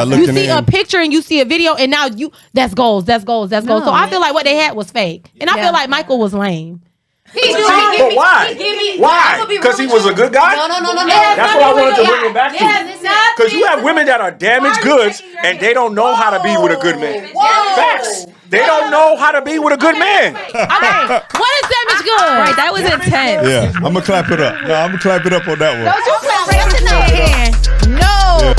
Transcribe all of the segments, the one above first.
You see a picture and you see a video, and now that's goals. So I feel like what they had was fake, and I feel like Michael was lame. But why? Why? Because he was a good guy? No. That's what I wanted to bring him back to. Because you have women that are damaged goods and they don't know how to be with a good man. Facts. They don't know how to be with a good man. Okay, what is damaged good? Right, that was intense. Yeah, I'm gonna clap it up. No, I'm gonna clap it up on that one. Don't you clap it up in your hand. No. Yeah.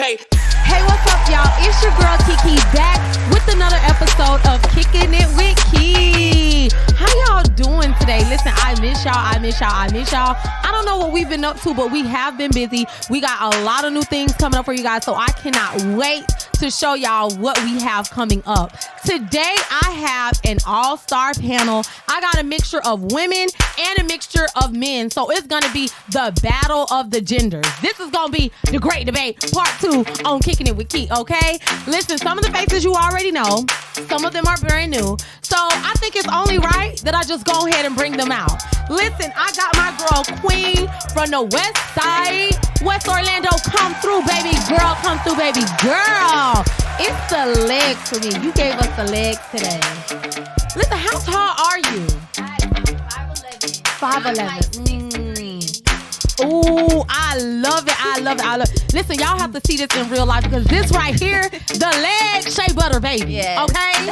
Hey, what's up, y'all? It's your girl Kiki back with another episode of Kicking It with Key. How y'all doing today? Listen, I miss y'all. I don't know what we've been up to, but we have been busy. We got a lot of new things coming up for you guys, so I cannot wait to show y'all what we have coming up. Today, I have an all-star panel. I got a mixture of women and a mixture of men, so it's gonna be the battle of the genders. This is gonna be the great debate, part 2 on Kicking It with Key, okay? Listen, some of the faces you already know, some of them are very new, so I think it's only right that I just go ahead and bring them out. Listen, I got my girl Queen from the West Side, West Orlando. Come through, baby girl. Come through, baby girl. It's the legs for me. You gave us the legs today. Listen, how tall are you? I'm 5'11". Ooh, I love it. Listen, y'all have to see this in real life because this right here, the leg shea butter, baby. Yes. Okay?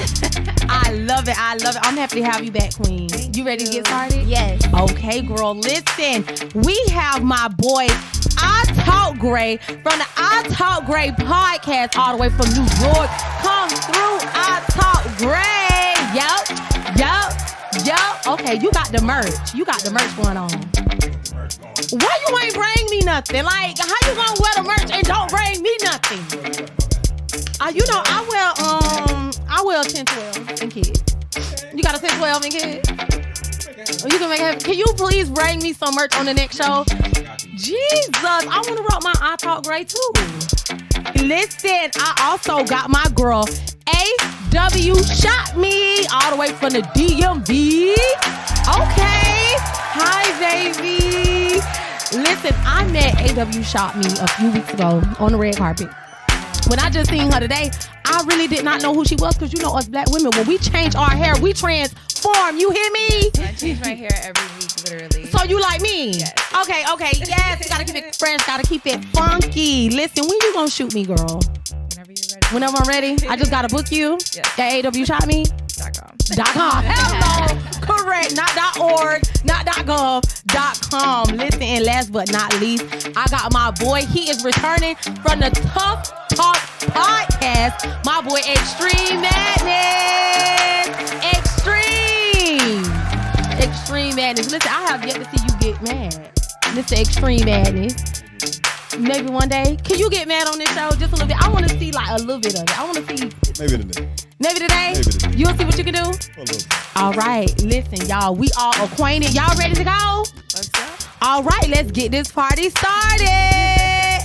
I love it. I'm happy to have you back, Queen. You ready to get started? Yes. Okay, girl. Listen, we have my boy, I Talk Gray, from the I Talk Gray podcast all the way from New York. Come through, I Talk Gray. Yup. Okay, you got the merch going on. Why you ain't bring me nothing? Like, how you gonna wear the merch and don't bring me nothing? You know, I wear 10-12 in kids. You got a 10-12 in kids? You can make it. Can you please bring me some merch on the next show? Jesus, I want to rock my I Talk Gray too. Listen, I also got my girl A.W. Shot Me all the way from the DMV. Okay, hi baby. Listen, I met A.W. Shot Me a few weeks ago on the red carpet. When I just seen her today, I really did not know who she was because you know us black women, when we change our hair, we transform. You hear me? I change my hair every week, literally. So you like me? Yes. Okay. Yes, you gotta keep it fresh, gotta keep it funky. Listen, when you gonna shoot me, girl? Whenever you're ready. Whenever I'm ready? I just gotta book you? Yes. At awshotme.com. Hello. Correct. Not .org, not .gov.com. Listen, and last but not least, I got my boy. He is returning from the Tough Talk podcast. My boy, Extreme Madness. Extreme Madness. Listen, I have yet to see you get mad. Mr. Extreme Madness. Maybe one day. Can you get mad on this show just a little bit? I want to see like a little bit of it. I want to see. Maybe today. Maybe today? You want to see what you can do? All right. Listen, y'all. We all acquainted. Y'all ready to go? Let's go. All right. Let's get this party started.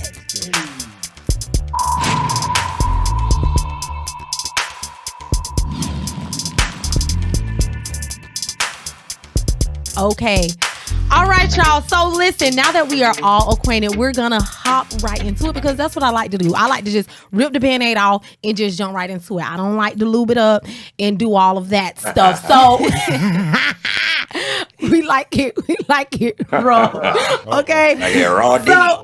Okay. All right, y'all. So listen, now that we are all acquainted, we're going to hop right into it because that's what I like to do. I like to just rip the Band-Aid off and just jump right into it. I don't like to lube it up and do all of that stuff. So we like it raw. Okay. Like it raw deep. So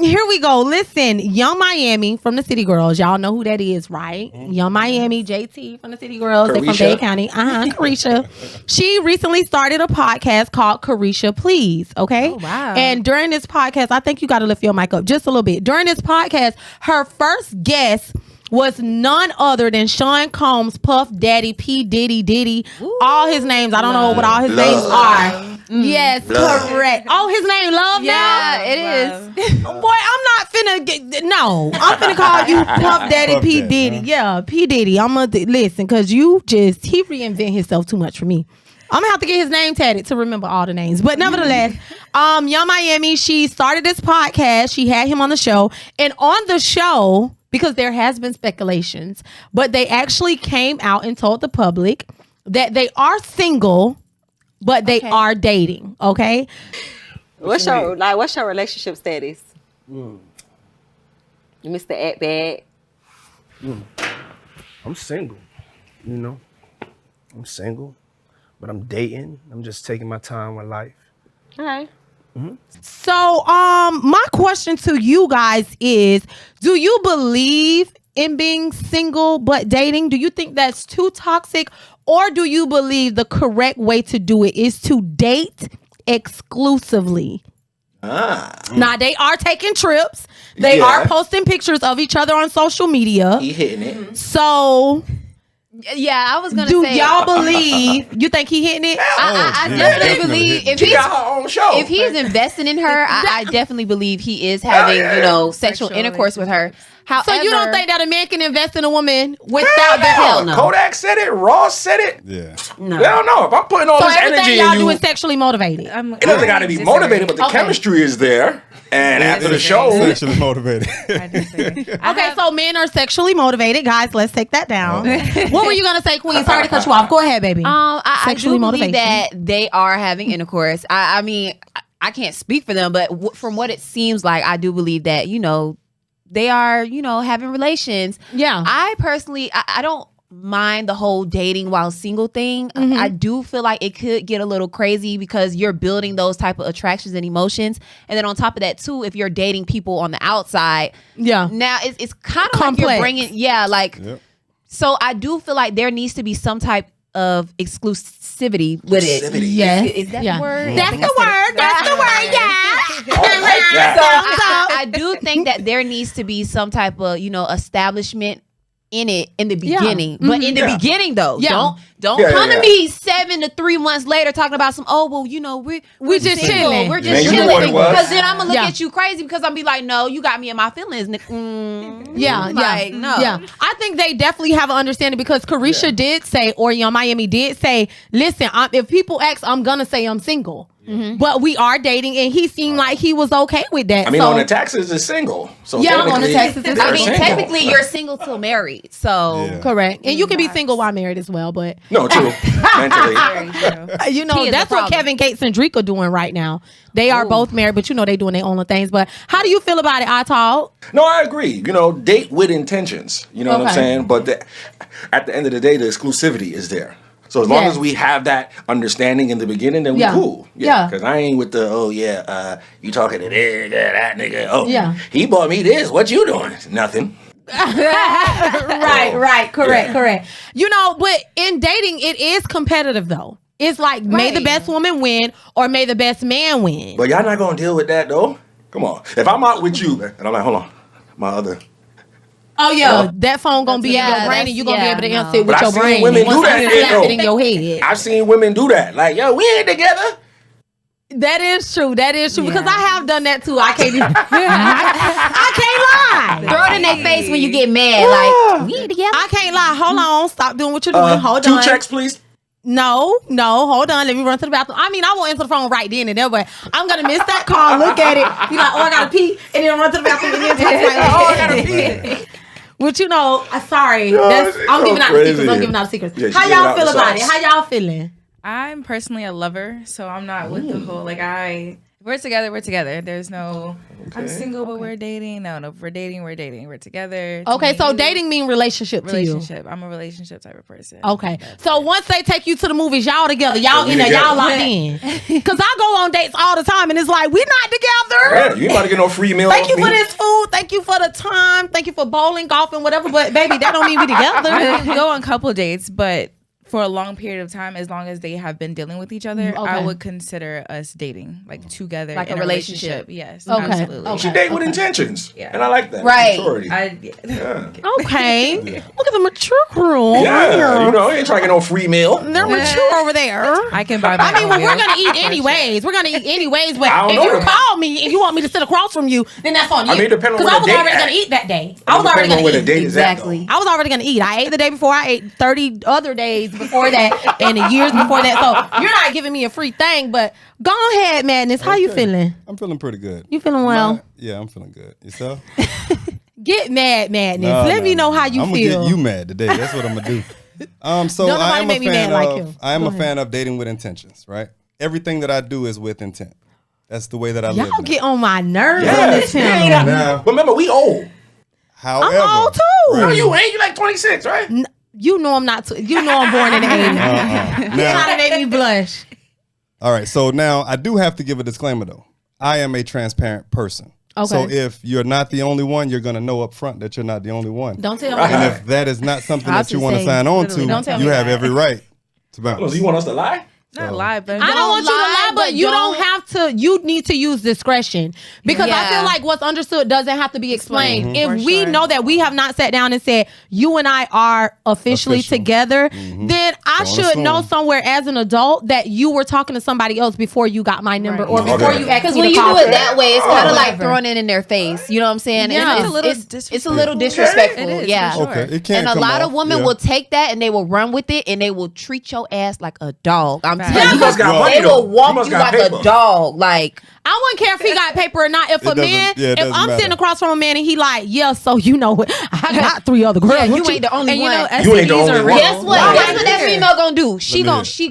here we go. Listen, Young Miami from the City Girls. Y'all know who that is, right? Young Miami, JT from the City Girls. They from Bay County. Carisha. She recently started a podcast called Carisha Please. Okay. Oh, wow. And during this podcast, I think you got to lift your mic up just a little bit. During this podcast, her first guest was none other than Sean Combs, Puff Daddy, P. Diddy. Ooh, all his names. I don't know what all his names are. Yes, correct. Oh, his name Love now? it is. Boy, I'm not finna get. No, I'm finna call you Puff Daddy P Diddy. Yeah, P Diddy. I'm gonna listen because he reinvent himself too much for me. I'm gonna have to get his name tatted to remember all the names. But nevertheless, Young Miami, she started this podcast. She had him on the show, and on the show, because there has been speculations, but they actually came out and told the public that they are single, but they are dating. Okay. What's your relationship status? Mr. At Bad. I'm single. You know, I'm single, but I'm dating. I'm just taking my time with life. All right. So, my question to you guys is, do you believe in being single but dating? Do you think that's too toxic? Or do you believe the correct way to do it is to date exclusively? Now, they are taking trips. They are posting pictures of each other on social media. He hitting it. So... Yeah, I was gonna do say. y'all believe? You think he hitting it? I definitely believe if She got her own show. if he's investing in her, I definitely believe he is having sexual intercourse with her. However, So you don't think that a man can invest in a woman without the Hell no. Kodak said it. Ross said it. Yeah. No. I don't know. If I'm putting all So this everything energy y'all in do you, is sexually motivated. it doesn't got to be motivated, but the Okay. chemistry is there. And after the show, Sexually motivated. I disagree. Okay, so men are sexually motivated. Guys, let's take that down. What were you going to say, Queen? Sorry to cut you off. Go ahead, baby. I Sexually do motivation. believe that they are having intercourse. I mean, I can't speak for them, but from what it seems like, I do believe that they are having relations. Yeah. I personally, I don't mind the whole dating while single thing. I do feel like it could get a little crazy because you're building those type of attractions and emotions, and then on top of that too, if you're dating people on the outside, Yeah. now it's kind of like Complex. you're bringing So I do feel like there needs to be some type of exclusivity with it. Yes. Is that Yeah. the word? That's the word. That's the word. Yeah. I do think that there needs to be some type of establishment in it in the beginning. But in the beginning though, don't come to me 7 to 3 months later talking about some we're just single. chilling. We're just Man, you know what it chilling. was. Because then I'm gonna look Yeah. at you crazy because I'm be like, no, you got me in my feelings. Like, no. Yeah. I think they definitely have an understanding because Carisha did say, or Young Miami did say, listen, if people ask, I'm gonna say I'm single. But we are dating, and he seemed like he was okay with that. I mean, so, on the taxes, is single. So Yeah, on the technically, taxes, it's they're I mean, single. technically, you're single till married. So Yeah. correct. And you can be single while married as well, but No, true. Mentally. very true. you He know, is that's the what problem. Kevin Gates and Drake are doing right now. They are both married, but they doing their own things. But how do you feel about it, I talk? No, I agree. Date with intentions. You know what I'm Okay. saying? But at the end of the day, the exclusivity is there. So as long Yes. as we have that understanding in the beginning, then we Yeah. cool. Yeah. Because I ain't with the, you talking to this, that nigga. Oh, Yeah. he bought me this. What you doing? Nothing. Right. Correct. But in dating, it is competitive though. It's like may the best woman win or may the best man win. But y'all not going to deal with that, though. Come on. If I'm out with you, and I'm like, hold on, my other... Oh yeah, that phone gonna be in your Yeah, brain, and you gonna be able to no. answer it But with I've your seen brain. women Once do that you shit, slap it though. in your head. I've seen women do that. Like, yo, we ain't together. That is true. Because I have done that too. I can't even. I can't lie. Throw it in their face when you get mad. Like, we ain't together. I can't lie. Hold on. Stop doing what you're doing. Hold Two on. checks, please. No. Hold on. Let me run to the bathroom. I mean, I won't answer the phone right then and there, but I'm gonna miss that call. Look at it. Be like, oh, I gotta pee, and then run to the bathroom and then text like, oh, I gotta pee. Which sorry. it's I'm so giving out crazy. secrets. I'm giving out secrets. Yeah, she How giving y'all out feel the about it? sauce. How y'all feeling? I'm personally a lover, so I'm not with the whole we're together, we're together. There's no I'm single but we're dating. No, if we're dating, we're together. To Okay, me, so dating mean relationship to you. relationship. I'm a relationship type of person. Okay, so once they take you to the movies, y'all together, y'all in there, y'all locked in. Cause I go on dates all the time, and it's like we not together. Yeah, you ain't about to get no free meal. Thank you off for me. this food. Thank you for the time. Thank you for bowling, golfing, whatever. But baby, that don't mean we I together. can go on couple dates, but for a long period of time, as long as they have been dealing with each other, I would consider us dating, like together, like in a relationship. Yes, Okay. absolutely. Okay. She date with intentions, Yeah. and I like that. Right. Maturity. Okay. Look at the mature crew. Yeah, you know, you ain't trying to get no free meal. They're mature over there. I can buy my I mean, own well, we're meal. gonna eat anyways. We're gonna eat anyways. But I don't if know you them. call me and you want me to sit across from you, then that's on you. I mean, depending on because where I was the date already at. gonna eat that day. I was already gonna where the date is at, though. Exactly. I was already gonna eat. I ate the day before. I ate 30 other days before that, and the years before that. So you're not giving me a free thing. But go ahead, Madness. How you feeling? I'm feeling pretty good. You feeling well? Yeah, I'm feeling good. Yourself? Get mad, Madness. No, Let no, me know no. how you I'm feel. gonna get you mad today. That's what I'm gonna do. So Don't I nobody am make a me fan mad like of you. I am Go a ahead. fan of dating with intentions, right? Everything that I do is with intent. That's the way that I live. Y'all now. get on my nerves on Yes, this channel. yeah. Now, But remember, we old. however, I'm old too. No, you ain't. You like 26, right? You know I'm not. You know I'm born in the 80s. You're Now, trying to make me blush. all right. So now I do have to give a disclaimer though. I am a transparent person. Okay. So if you're not the only one, you're gonna know up front that you're not the only one. Don't tell Right. me. And if that is not something I was that you gonna want to say, sign on literally, don't to, tell you me have that. every right to Oh, bounce. so you want us to lie? Not live, but I don't want you to lie, but but you don't have to. You need to use discretion because I Yeah. feel like what's understood doesn't have to be explained. If For we sure. know that we have not sat down and said you and I are officially Official. together, then I Don't should assume. know somewhere as an adult that you were talking to somebody else before you got my number Right. or before Okay. you asked Because me when to you call do it her. that way, it's kind of like Whatever. throwing it in their face. You know what I'm saying? Yeah. And It's a little it's a little disrespectful. It is, for yeah. sure. Okay, it can And a come lot off, of women yeah. will take that and they will run with it and they will treat your ass like a dog. I'm Facts. telling You you. must got money, They though. will walk You must you got like paper. a dog. Like, I wouldn't care if he got paper or not. If a doesn't- man, yeah, it if doesn't I'm sitting matter. across from a man and he like, yeah, so you know what, I got 3 other girls. yeah, What you ain't the only And you one. know, You ain't the STDs only are one. real. Guess what? Wow. Guess what that female gonna do? She Let me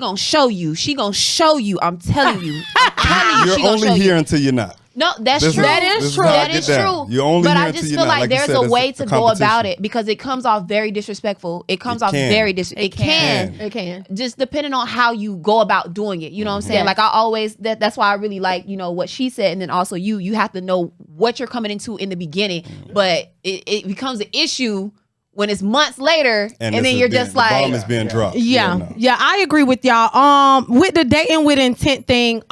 gonna show you. She gonna show you. I'm telling you. I'm telling you. You're She gonna only show here you. until you're not. No, that's This true. is- That is this is true. how I That get is down. true. You're only but here I until just you're feel not. like Like you there's said, a it's way to go competition. about it because it comes off very disrespectful. It comes It off can. very It can. It can. Just depending on how you go about doing it. You know what I'm saying? Yes. Like I always that's why I really like, what she said. And then also you have to know what you're coming into in the beginning. But it becomes an issue when it's months later and then you're just the like bomb is being dropped. Yeah, no. yeah, I agree with y'all. With the dating with intent thing,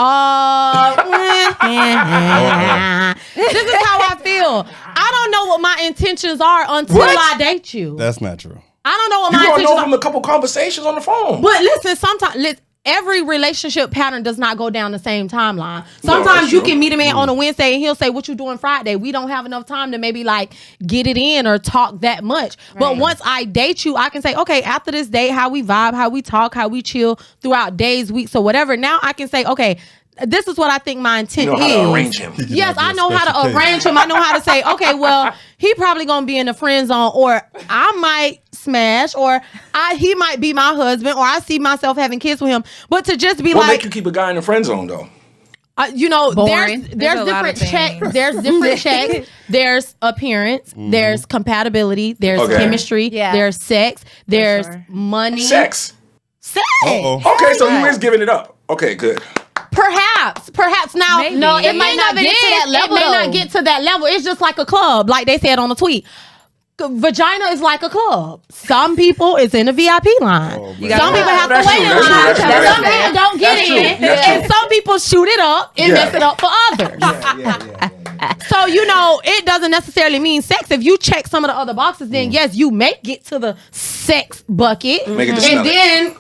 this is how I feel. I don't know what my intentions are until What? I date you. That's not true. I don't know what You my gonna intentions know are. from a couple conversations on the phone. But listen, sometimes every relationship pattern does not go down the same timeline. No, Sometimes that's you true. can meet a man on a Wednesday and he'll say, "What you doing Friday?" We don't have enough time to maybe like get it in or talk that much. But once I date you, I can say, okay, after this date, how we vibe, how we talk, how we chill throughout days, weeks, or whatever. Now I can say, okay, this is what I think my intent You know how is. to arrange him. Yes, I know how special to case. arrange him. I know how to say, okay, well, he probably gonna be in the friend zone, or I might smash, or he might be my husband, or I see myself having kids with him. But to just be What like, make you keep a guy in the friend zone though? Boring. there's There's a lot different of checks. things. There's different checks. There's appearance. There's compatibility. There's Okay. chemistry. Yeah. There's sex. There's sure. money. Sex. Sex. Uh-oh. Okay, so you is giving it up. Okay, good. Perhaps now. Maybe. No, it the might thing not of it get to is, that level, It may though. not get to that level. It's just like a club, like they said on the tweet. Vagina is like a club. Some people is in a VIP line. Oh, You man. Some people have That's to wait true, in that's true, line. that's true, that's Some true. people don't get That's in, true, that's and true. some people shoot it up and Yeah. mess it up for others. So it doesn't necessarily mean sex. If you check some of the other boxes, then yes, you may get to the sex bucket. Make it to And smell it.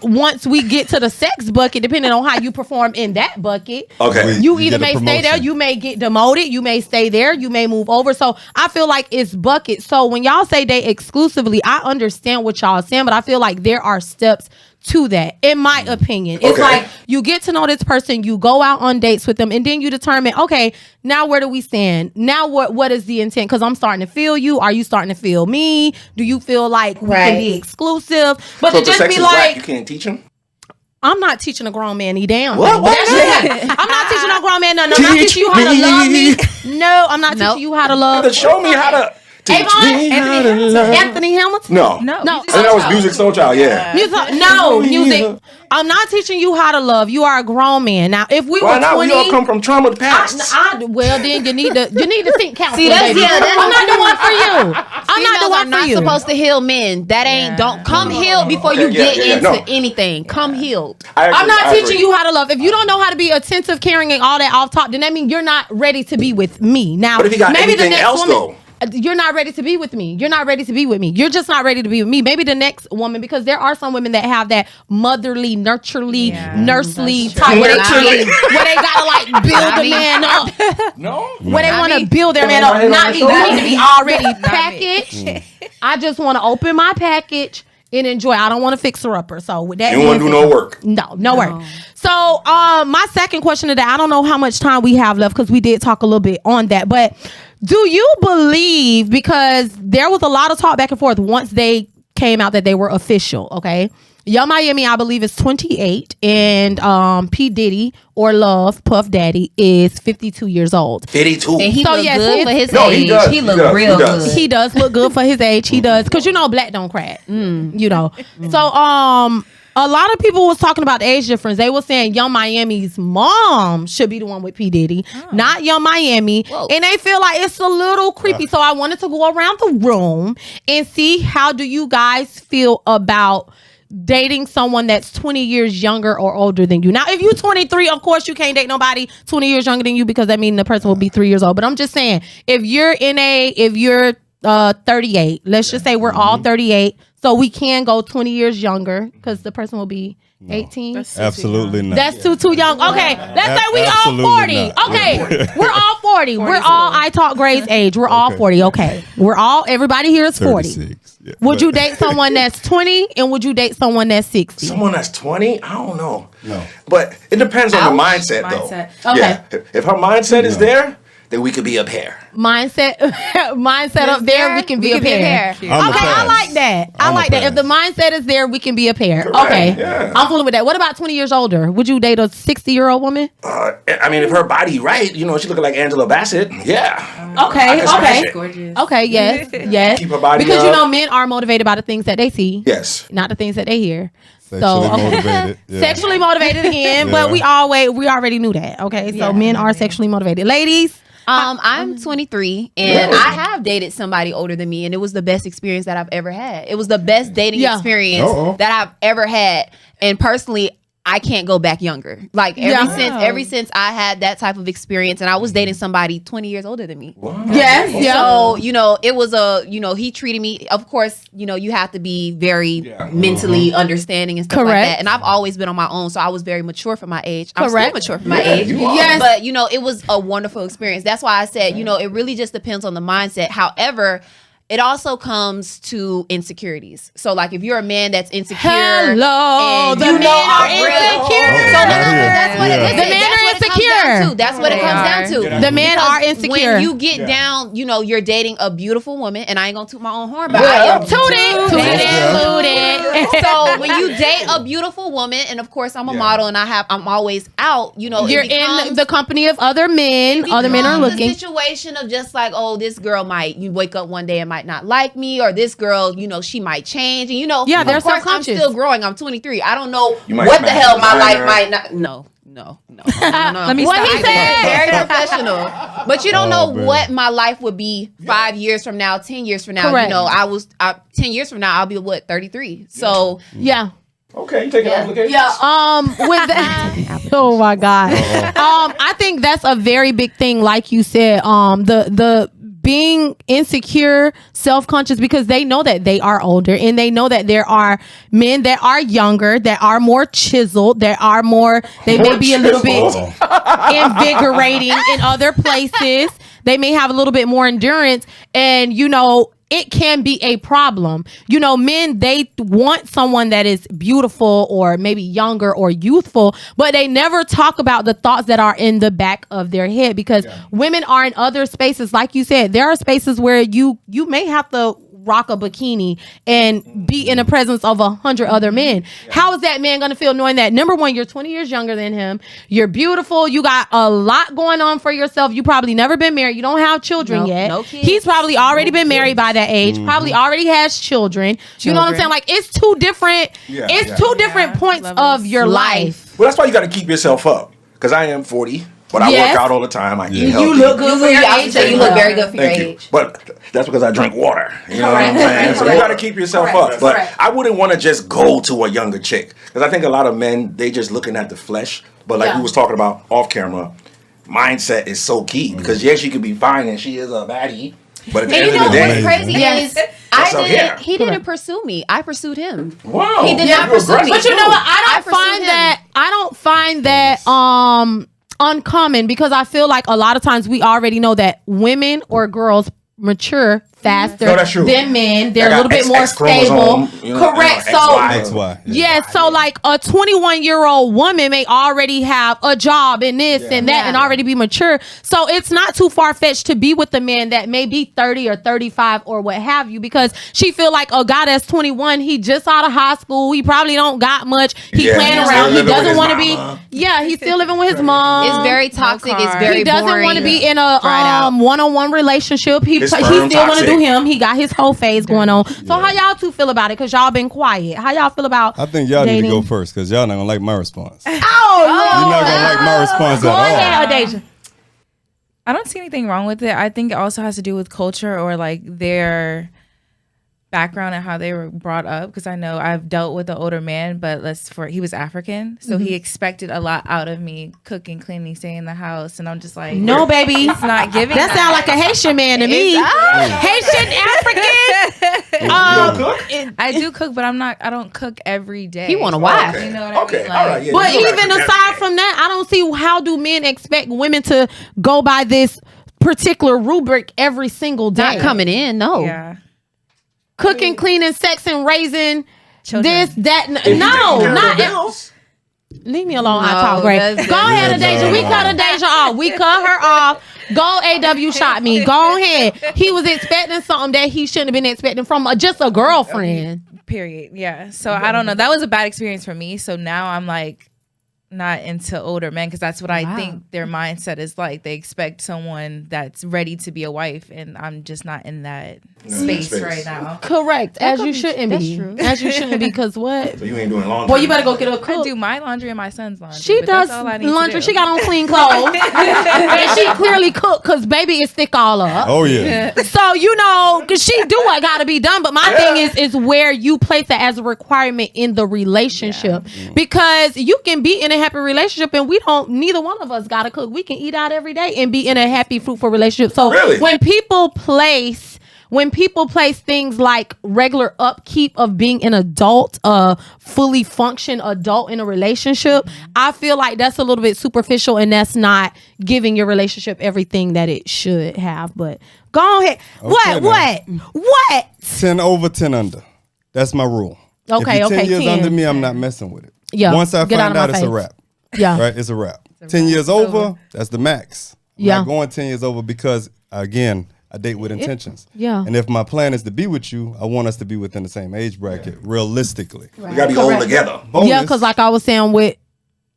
then once we get to the sex bucket, depending on how you perform in that bucket, Okay. you You either get a may stay there, promotion. you may get demoted, you may stay there, you may move over. So I feel like it's buckets. So when y'all say date exclusively, I understand what y'all are saying, but I feel like there are steps to that, in my opinion. It's Okay. like you get to know this person, you go out on dates with them, and then you determine, okay, now where do we stand? Now what is the intent? Because I'm starting to feel you. Are you starting to feel me? Do you feel like we can be Right. exclusive? But So to if the just sex be is whack, like, you can't teach him? I'm not teaching a grown man any damn What? thing. What? That's it. I'm not teaching no grown man nothing. I'm not Teach teaching you how to love me. me. No, I'm not Nope. teaching you how to love. To show me how to Anthony Hamilton? No. I think that was Music Soul Child. Yeah. Music. I'm not teaching you how to love. You are a grown man. Now, if we were 20, we all come from trauma past. well, then you need to think counseling. See, I'm not the one for you. I'm not the one for you. I'm not supposed to heal men. That ain't. Don't come healed before you get into anything. Come healed. I'm not teaching you how to love. If you don't know how to be attentive, caring, and all that off top, then that means you're not ready to be with me. Now, but if you got maybe the next else, woman. though. You're not ready to be with me. You're not ready to be with me. You're just not ready to be with me. Maybe the next woman, because there are some women that have that motherly, nurturely, nursely type where they gotta like build the man up. No, where they want to build their man up. Not me. You need to be already packaged. I just want to open my package and enjoy. I don't want to fix her upper. So with that, you want to do no work. No work. So my second question today. I don't know how much time we have left because we did talk a little bit on that, but. Do you believe, because there was a lot of talk back and forth once they came out that they were official, okay? Young Miami, I believe, is 28, and P. Diddy, or Love, Puff Daddy, is 52 years old. 52. And he looks good for his age. He looks real good. He does look good for his age. He does. Because, black don't crack. So, a lot of people was talking about the age difference. They were saying Young Miami's mom should be the one with P. Diddy, not Young Miami. Whoa. And they feel like it's a little creepy. So I wanted to go around the room and see, how do you guys feel about dating someone that's 20 years younger or older than you? Now, if you're 23, of course you can't date nobody 20 years younger than you, because that means the person will be 3 years old. But I'm just saying, if you're 38, let's just say we're all 38. So we can go 20 years younger because the person will be 18. Absolutely not. That's too young. Okay, let's say we all 40. Not. Okay, we're all 40. We're all I Talk Gray's age. We're all 40. Okay, everybody here is 40. Yeah, would you date someone that's 20, and would you date someone that's 60? Someone that's 20? I don't know. No. But it depends on the mindset, though. Okay. Yeah. If her mindset is there, then we could be a pair. Mindset up there, we can be a pair. Okay, I like that. I like that. If the mindset is there, we can be a pair. Correct. Okay, yeah. I'm fooling with that. What about 20 years older? Would you date a 60-year-old woman? If her body right, she looking like Angela Bassett. Yeah. Okay. Gorgeous. Okay. Yes. Keep her body because up. men are motivated by the things that they see. Yes. Not the things that they hear. Sexually motivated. Yeah. Sexually motivated again, but we already knew that. Okay, so men are sexually motivated. Ladies. I'm 23 and I have dated somebody older than me, and it was the best experience that I've ever had. It was the best dating experience that I've ever had. And personally, I can't go back younger. Like ever since I had that type of experience, and I was dating somebody 20 years older than me. Wow. Yes. Yeah. So, it was he treated me, of course, you have to be very mentally understanding and stuff like that. And I've always been on my own, so I was very mature for my age. I'm still mature for my age. Yes. But, it was a wonderful experience. That's why I said, it really just depends on the mindset. However, it also comes to insecurities. So, like, if you're a man that's insecure, the men are insecure. So that's what it is. The men are insecure. That's what it comes down to. The men are insecure. When you get down, you're dating a beautiful woman, and I ain't gonna toot my own horn, but I am tooting. So when you date a beautiful woman, and of course I'm a model, and I'm always out. You're in the company of other men. Other men are looking. The situation of just like, this girl you wake up one day and might not like me, or this girl, she might change, and they're self-conscious. I'm still growing. I'm 23. I don't know what the hell my life might not. No. Let me what he said. Very professional, but you don't know what my life would be 5 years from now, 10 years from now. Correct. 10 years from now, I'll be 33. So yeah. Okay, you taking applications? Yeah. With that, oh my God. I think that's a very big thing, like you said. The being insecure, self-conscious, because they know that they are older, and they know that there are men that are younger, that are more chiseled, that are they may be a little bit invigorating in other places. They may have a little bit more endurance, and it can be a problem. Men, they want someone that is beautiful or maybe younger or youthful, but they never talk about the thoughts that are in the back of their head, because women are in other spaces. Like you said, there are spaces where you may have to rock a bikini and be in the presence of 100 other men. How is that man going to feel knowing that, number one, you're 20 years younger than him, you're beautiful, you got a lot going on for yourself, you probably never been married, you don't have children yet. No kids. He's probably already been married by that age, probably already has children. You know what I'm saying? Like, it's two different points of your life. Well, that's why you got to keep yourself up. Because I am 40, but I work out all the time. I eat healthy. You look good for your age. You look very good for your age. But that's because I drink water. You know what I'm saying? So you got to keep yourself up. But I wouldn't want to just go to a younger chick. Because I think a lot of men, they just looking at the flesh. But like we was talking about off camera, mindset is so key. Because yes, she could be fine and she is a baddie. But at the end of the day, what's crazy is he didn't pursue me. I pursued him. Wow. He did not pursue me. But you know what? I don't find that uncommon, because I feel like a lot of times we already know that women or girls mature faster than men. They're a little bit more stable. Correct. XY. Yeah, so like a 21-year-old woman may already have a job and this and that and already be mature. So it's not too far-fetched to be with a man that may be 30 or 35 or what have you, because she feel like a guy that's 21, he just out of high school, he probably don't got much, he playing around, he doesn't want to be he's still living with his mom. It's very toxic, it's very he doesn't want to be in a one-on-one relationship. He still want to do him. He got his whole phase going on. So how y'all two feel about it? Because y'all been quiet. How y'all feel about I think y'all dating? need to go first, because y'all not going to like my response. Oh, You're not going to like my response go at all. ahead, Adasia. I don't see anything wrong with it. I think it also has to do with culture or like their background and how they were brought up, because I know I've dealt with an older man, but he was African, so he expected a lot out of me: cooking, cleaning, staying in the house, and I'm just like, no, baby, it's not giving. That sound like a Haitian man to me. Haitian African. You don't cook? I do cook, but I don't cook every day. He want a wife. You know what I mean? Like, all right. Yeah, But even aside from that, I don't see how do men expect women to go by this particular rubric every single day. Not coming in, no. yeah. Cooking, cleaning, sex, and raising Children. this, that. Not. Leave me alone. I talk great. Go ahead, Adasia. We cut Adasia off. We cut her off. Go AW shot me. Go ahead. He was expecting something that he shouldn't have been expecting from just a girlfriend. Period. Yeah. So I don't know. That was a bad experience for me. So now I'm like not into older men, because that's what I think their mindset is like. They expect someone that's ready to be a wife, and I'm just not in that space right now. Correct. As you shouldn't be. True. As you shouldn't be, because what? So you ain't doing laundry. Well, you better go get a I cook. do my laundry and my son's laundry. She but does that's all I need to laundry. do. She got on clean clothes. And she clearly cooked, because baby is thick all up. Oh, yeah. So, because she do what got to be done. But my thing is where you place that as a requirement in the relationship. Because you can be in a happy relationship and neither one of us got to cook. We can eat out every day and be in a happy, fruitful relationship. So when people place things like regular upkeep of being an adult, a fully function adult in a relationship, I feel like that's a little bit superficial, and that's not giving your relationship everything that it should have. But go ahead. Okay, What? 10 over, 10 under. That's my rule. Okay, if you're 10 years 10. under me, I'm not messing with it. Yeah. Once I Get find out of out, my it's a face. wrap. Yeah. Right? It's a wrap. 10 years over, that's the max. I'm Yeah. not going 10 years over because, again, I date with intentions. Yeah. And if my plan is to be with you, I want us to be within the same age bracket, realistically. We got to be old together. Bonus, Yeah, because like I was saying with...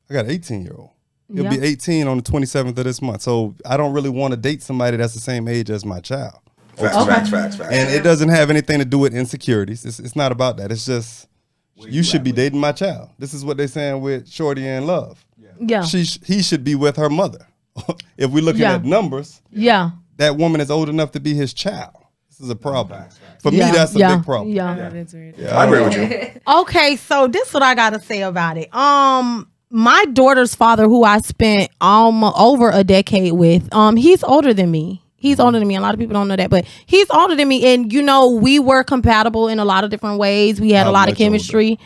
I got an 18-year-old. He'll Yeah. be 18 on the 27th of this month. So I don't really want to date somebody that's the same age as my child. Facts. And it doesn't have anything to do with insecurities. It's not about that. It's just, you should be dating my child. This is what they're saying with Shorty and Love. Yeah. He should be with her mother. If we're looking at numbers, that woman is old enough to be his child. This is a problem. For me, that's a big problem. Yeah. I agree with you. Okay, so this is what I gotta say about it. My daughter's father, who I spent over a decade with, he's older than me. He's older than me. A lot of people don't know that, but he's older than me. And, we were compatible in a lot of different ways. We had a lot of chemistry.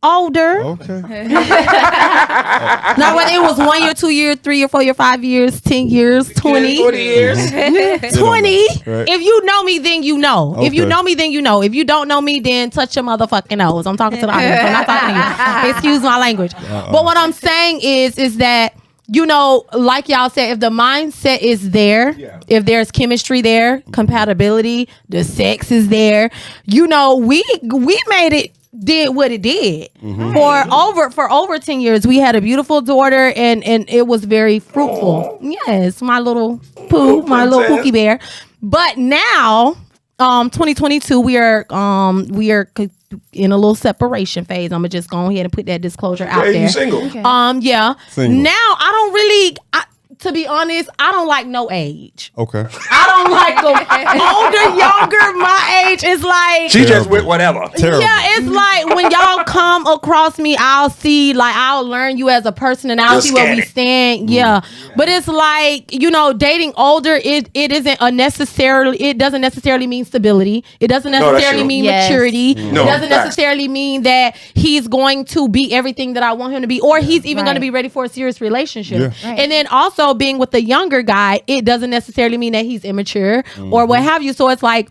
Older. Okay. Now, whether it was 1 year, 2 year, 3 year, 4 year, 5 years, 10 years, 20. 40 years. 20. Right. If you know me, then you know. If you Okay. know me, then you know. If you don't know me, then touch your motherfucking nose. I'm talking to the audience. I'm not talking to you. Excuse my language. But what I'm saying is that like y'all said, if the mindset is there, if there's chemistry there, compatibility, the sex is there, we made it. Did what it did for over 10 years. We had a beautiful daughter, and it was very fruitful. Yes, my little Pookie bear. But now, 2022, we are in a little separation phase. I'm gonna just go ahead and put that disclosure out there. You single? Okay. Single. Now I don't really. To be honest, I don't like no age. Okay. I don't like older, younger. My age is like she just with whatever. Terrible. Yeah, it's like when y'all come across me, I'll learn you as a person, and I'll see where we stand. Yeah, but it's like dating older. It doesn't necessarily mean stability. It doesn't necessarily mean maturity. It doesn't necessarily mean that he's going to be everything that I want him to be, or he's even going to be ready for a serious relationship. Yeah. Right. And then also being with a younger guy, it doesn't necessarily mean that he's immature or what have you. So it's like,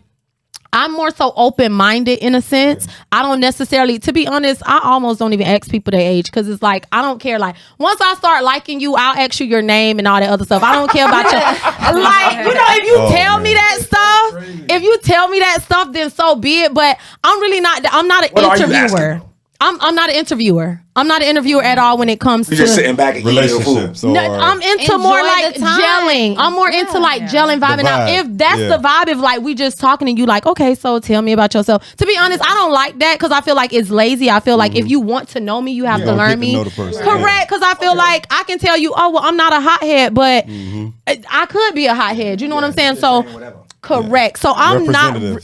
I'm more so open-minded in a sense. I don't necessarily, to be honest, I almost don't even ask people their age, because it's like, I don't care. Like, once I start liking you, I'll ask you your name and all that other stuff. I don't care about you. Like, if you tell me that stuff, then so be it. But I'm not an interviewer. I'm not an interviewer. I'm not an interviewer at all when it comes to just sitting back and relationships. I'm into more like gelling. I'm more into like gelling, vibing out. If that's the vibe, if like we just talking and you like, okay, so tell me about yourself. To be honest, I don't like that, because I feel like it's lazy. I feel like if you want to know me, you have to learn me. Correct, because I feel like I can tell you, oh well, I'm not a hothead, but I could be a hothead. You know what I'm saying? So. Correct. So I'm not people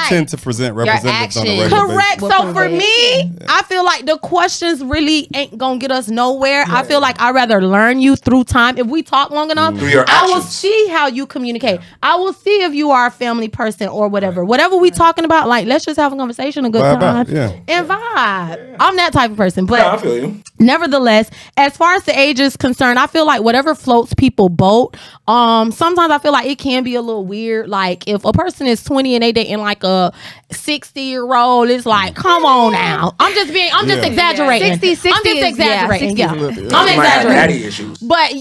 tend to present representatives on a regular correct. basis. So for me, I feel like the questions really ain't gonna get us nowhere. I feel like I'd rather learn you through time. If we talk long enough, I will see how you communicate. I will see if you are a family person or whatever. Whatever we talking about, like let's just have a conversation, a good time, and vibe. I'm that type of person. But I feel you. Nevertheless, as far as the age is concerned, I feel like whatever floats people boat. Sometimes I feel like it can be a little weird. Like if a person is 20 and they dating like a 60-year-old, it's like, come on now. I'm just exaggerating. 60 I'm just exaggerating. Yeah. I'm exaggerating. But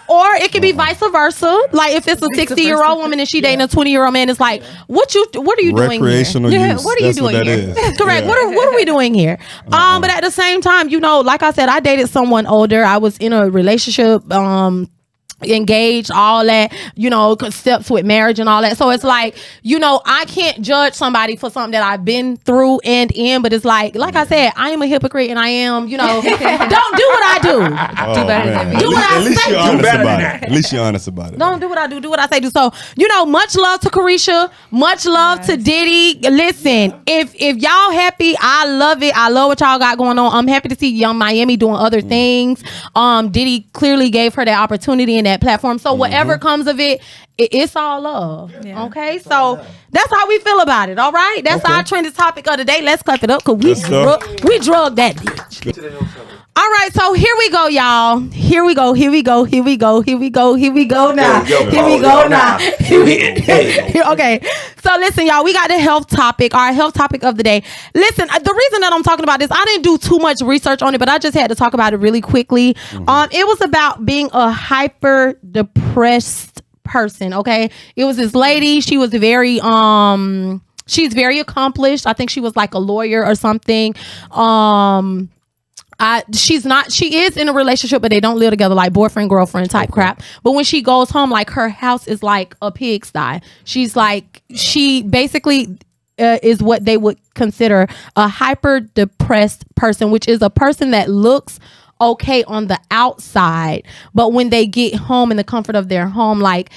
or it could be vice versa. Like if it's a 60-year-old woman and she dating a 20-year-old man, it's like, what are you doing here? Recreational use. What are you doing here? Correct. Yeah. What are we doing here? But at the same time, like I said, I dated someone older. I was in a relationship, engaged, all that, steps with marriage and all that. So it's like, I can't judge somebody for something that I've been through and in, but it's like I said, I am a hypocrite, and I am, don't do what I do. Do better than me. Do what I say. At least you're honest about it. Don't do what I do. Do what I say do. So, much love to Carisha. Much love to Diddy. Listen, if y'all happy, I love it. I love what y'all got going on. I'm happy to see Young Miami doing other things. Diddy clearly gave her that opportunity and that platform. So whatever comes of it, it's all love. Yeah. Okay, so that's how we feel about it. All right, that's our trending topic of the day. Let's clap it up, because we drug that bitch. All right, so here we go, y'all. Here we go now. Okay, so listen, y'all, we got the health topic, our health topic of the day. Listen, the reason that I'm talking about this, I didn't do too much research on it, but I just had to talk about it really quickly. It was about being a hyper depressed person. Okay, it was this lady. She was very she's very accomplished. I think she was like a lawyer or something. She is in a relationship, but they don't live together, like boyfriend, girlfriend type crap. But when she goes home, like her house is like a pigsty. She basically is what they would consider a hyper depressed person, which is a person that looks okay on the outside, but when they get home in the comfort of their home, like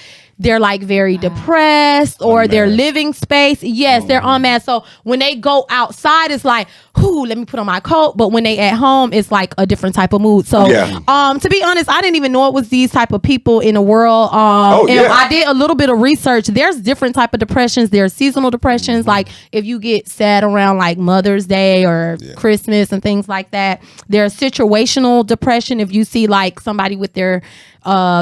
they're like very depressed, or their living space. Yes, they're unmasked. So when they go outside, it's like, whoo, let me put on my coat. But when they at home, it's like a different type of mood. So to be honest, I didn't even know it was these type of people in the world. I did a little bit of research. There's different type of depressions. There's seasonal depressions, like if you get sad around like Mother's Day or Christmas and things like that. There's situational depression, if you see like somebody with their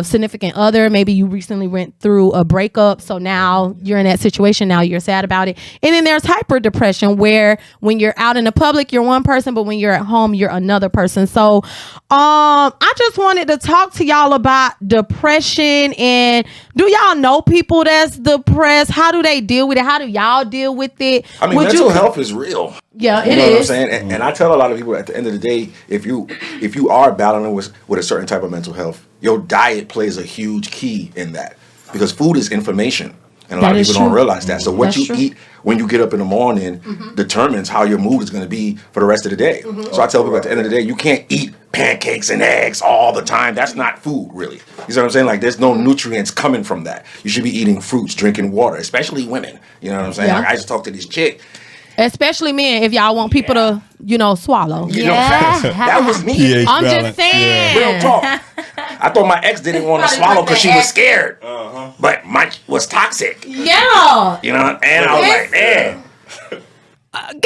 significant other. Maybe you recently went through a breakup, so now you're in that situation. Now you're sad about it. And then there's hyper depression, where when you're out in the public, you're one person, but when you're at home, you're another person. So I just wanted to talk to y'all about depression. And do y'all know people that's depressed? How do they deal with it? How do y'all deal with it? I mean, mental health is real. Yeah, you know what I'm saying? And I tell a lot of people, at the end of the day, if you are battling with a certain type of mental health, your diet plays a huge key in that, because food is information, and a lot of people don't realize that. So what you eat when you get up in the morning determines how your mood is going to be for the rest of the day. So I tell people, at the end of the day, you can't eat pancakes and eggs all the time. That's not food, really. You see what I'm saying? Like, there's no nutrients coming from that. You should be eating fruits, drinking water, especially women. You know what I'm saying? Like, I just talked to this chick. Especially men, if y'all want people to, swallow. That was me. pH I'm balance. Just saying. Yeah. Real talk. I thought my ex didn't want to swallow because she was scared. But mine was toxic. Yeah. You know, and I was like, man. I'm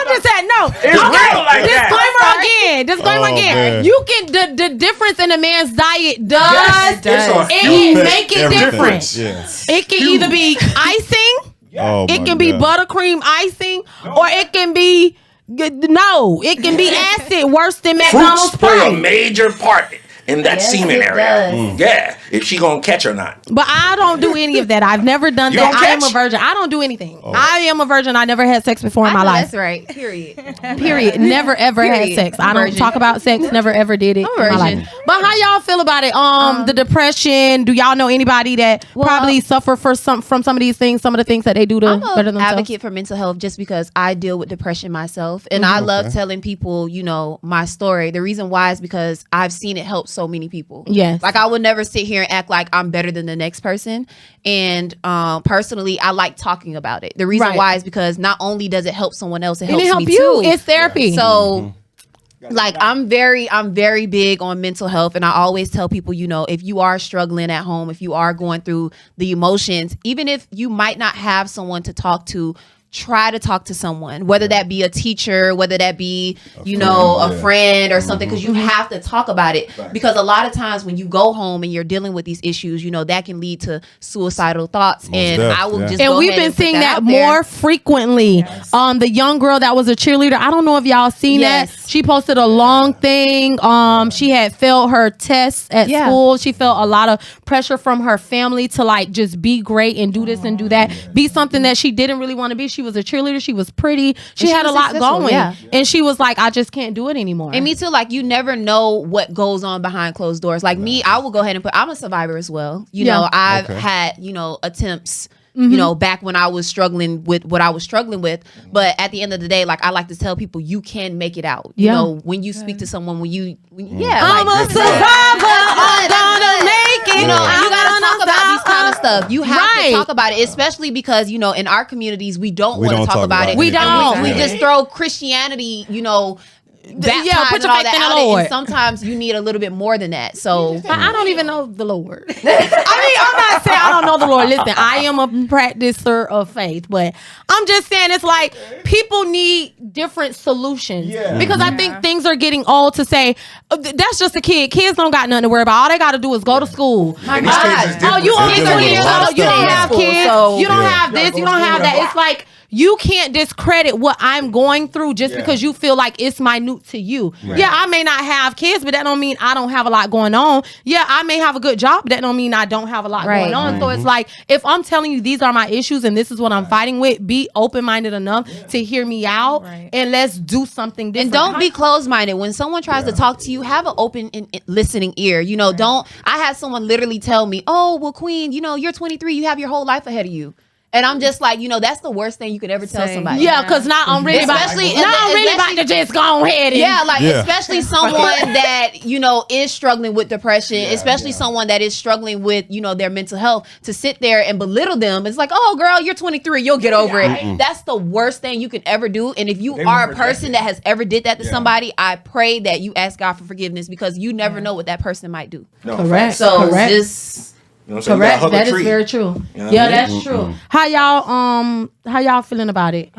just saying, no. It's real like that. Disclaimer again. You can, the difference in a man's diet does. It can make it different. Yes. It can either be icing. It can be buttercream icing, or it can be it can be acid, worse than McDonald's. Fruits play a major part in that semen area. Yeah, if she gonna catch or not. But I don't do any of that. I've never done that. I am a virgin. I don't do anything. I am a virgin. I never had sex before in my life. That's right. Period. Never ever had sex. I don't talk about sex. Never ever did it in my life. But how y'all feel about it? The depression. Do y'all know anybody that probably suffer from some of these things? Some of the things that they do to better themselves. I'm an advocate for mental health just because I deal with depression myself, and I love telling people, my story. The reason why is because I've seen it help so many people. Yes. Like, I would never sit here and act like I'm better than the next person. And personally, I like talking about it. The reason why is because not only does it help someone else, it helps me too. It's therapy. So like, I'm very big on mental health, and I always tell people, if you are struggling at home, if you are going through the emotions, even if you might not have someone to talk to, try to talk to someone, whether that be a teacher, whether that be, a friend or something, because you have to talk about it. Because a lot of times when you go home and you're dealing with these issues, that can lead to suicidal thoughts. I will just and we've been seeing that more frequently. Yes. The young girl that was a cheerleader, I don't know if y'all seen that. She posted a long thing. She had failed her tests at school. She felt a lot of pressure from her family to just be great and do this and do that, be something that she didn't really want to be. She was a cheerleader. She was pretty. She had a lot going. And she was like, I just can't do it anymore. And me too. Like, you never know what goes on behind closed doors. Like me, I will go ahead and I'm a survivor as well. I've had, attempts, back when I was struggling with what I was struggling with. But at the end of the day, like, I like to tell people, you can make it out. You know, when you speak to someone, I'm a survivor. I'm gonna make it. You gotta talk about these kind of stuff. You have to talk about it, especially because, in our communities, we don't want to talk about it. We don't. We just throw Christianity, baptized put and your all faith in that the out. Lord. And sometimes you need a little bit more than that. So I don't even know the Lord. I'm not saying I don't know the Lord. Listen, I am a practicer of faith, but I'm just saying it's like people need different solutions because I think things are getting old to say that's just a kid. Kids don't got nothing to worry about. All they got to do is go to school. My God. Oh, you only 30 years old. You don't have kids. You don't have this. You don't have that. It's like, you can't discredit what I'm going through just because you feel like it's minute to you. Right. Yeah, I may not have kids, but that don't mean I don't have a lot going on. Yeah, I may have a good job, but that don't mean I don't have a lot going on. So it's like, if I'm telling you these are my issues and this is what I'm fighting with, be open-minded enough to hear me out and let's do something different. And don't be closed-minded. When someone tries to talk to you, have an open and listening ear. Don't. I had someone literally tell me, oh, well, Queen, you're 23, you have your whole life ahead of you. And I'm just like, that's the worst thing you could ever tell somebody. Yeah, because now I'm really about to just go ahead and especially someone that, is struggling with depression, especially someone that is struggling with, their mental health, to sit there and belittle them. It's like, oh, girl, you're 23, you'll get over it. That's the worst thing you can ever do. And if you are a person that has ever did that to somebody, I pray that you ask God for forginness, because you never know what that person might do. No, correct. So just... Correct. That is very true. That's true. How y'all feeling about it?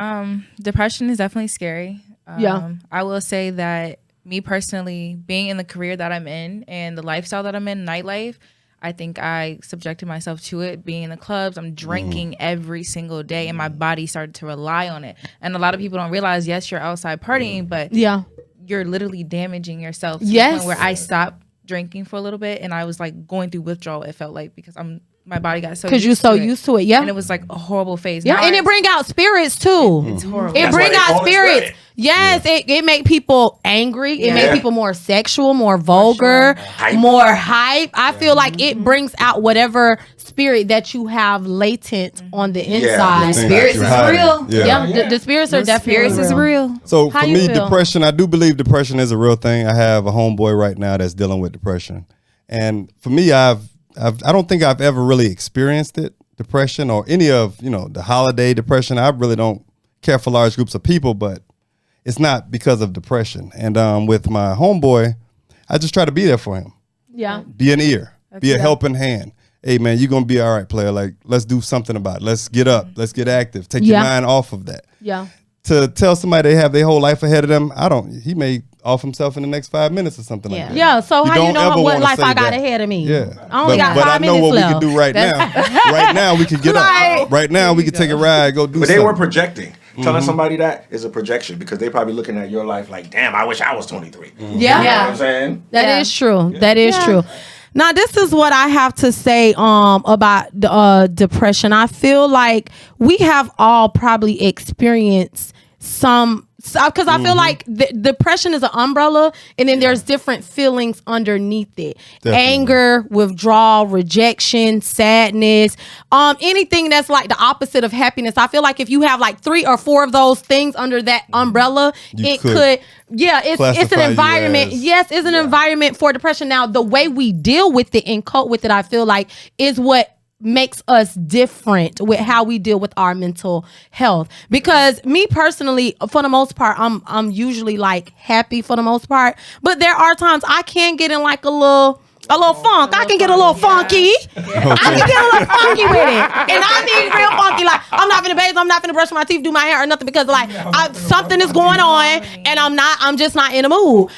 Depression is definitely scary. I will say that me personally, being in the career that I'm in and the lifestyle that I'm in, nightlife, I think I subjected myself to it. Being in the clubs, I'm drinking every single day, and my body started to rely on it. And a lot of people don't realize, yes, you're outside partying, but you're literally damaging yourself to the point where I stopped drinking for a little bit, and I was like going through withdrawal. It felt like because my body got so used to it, and it was like a horrible phase. Yeah, and it bring out spirits too. It's horrible. It bring out spirits. Yes, it make people angry. It make people more sexual, more vulgar, more hype. I feel like it brings out whatever spirit that you have latent on the inside. Spirits is real. The spirits are definitely real. So for me, depression, I do believe depression is a real thing. I have a homeboy right now that's dealing with depression. And for me, I don't think I've ever really experienced it, depression, or any of, the holiday depression. I really don't care for large groups of people, but it's not because of depression. And with my homeboy, I just try to be there for him. Yeah. Be an ear. Be a helping hand. Hey, man, you're going to be all right, player. Like, let's do something about it. Let's get up. Let's get active. Take your mind off of that. Yeah. To tell somebody they have their whole life ahead of them, he may off himself in the next 5 minutes or something like that. Yeah, so how you know what life I got ahead of me? Yeah. I only got 5 minutes left. But I know what we can do right now. Right now, we can get up. Right now, we can take a ride, go do something. But they were projecting. Telling somebody that is a projection because they probably looking at your life like, damn, I wish I was 23. Yeah. You know what I'm saying? That is true. That is true. Now, this is what I have to say about depression. I feel like we have all probably experienced some, because I feel like depression is an umbrella, and then there's different feelings underneath it. Definitely. Anger, withdrawal, rejection, sadness, anything that's like the opposite of happiness. I feel like if you have like 3 or 4 of those things under that umbrella, it's an environment. Yes, it's an environment for depression. Now, the way we deal with it and cope with it, I feel like, is what makes us different with how we deal with our mental health. Because me personally, for the most part, I'm usually like happy for the most part, but there are times I can get in like a little funk. I can get a little funky. I can get a little funky with it, and I need real funky. Like, I'm not finna bathe, I'm not finna brush my teeth, do my hair or nothing, because like something is going on and I'm just not in the mood.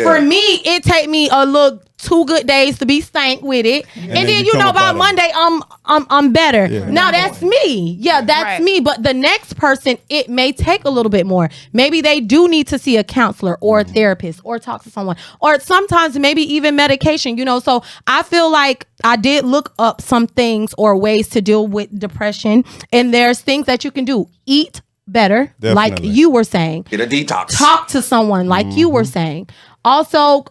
For me, it take me a little 2 good days to be stank with it, and then by Monday I'm better. Now that's me. That's me. But the next person, it may take a little bit more. Maybe they do need to see a counselor or a therapist or talk to someone, or sometimes maybe even medication. So I feel like I did look up some things or ways to deal with depression, and there's things that you can do. Eat better, like you were saying. Get a detox. Talk to someone, like you were saying. Also,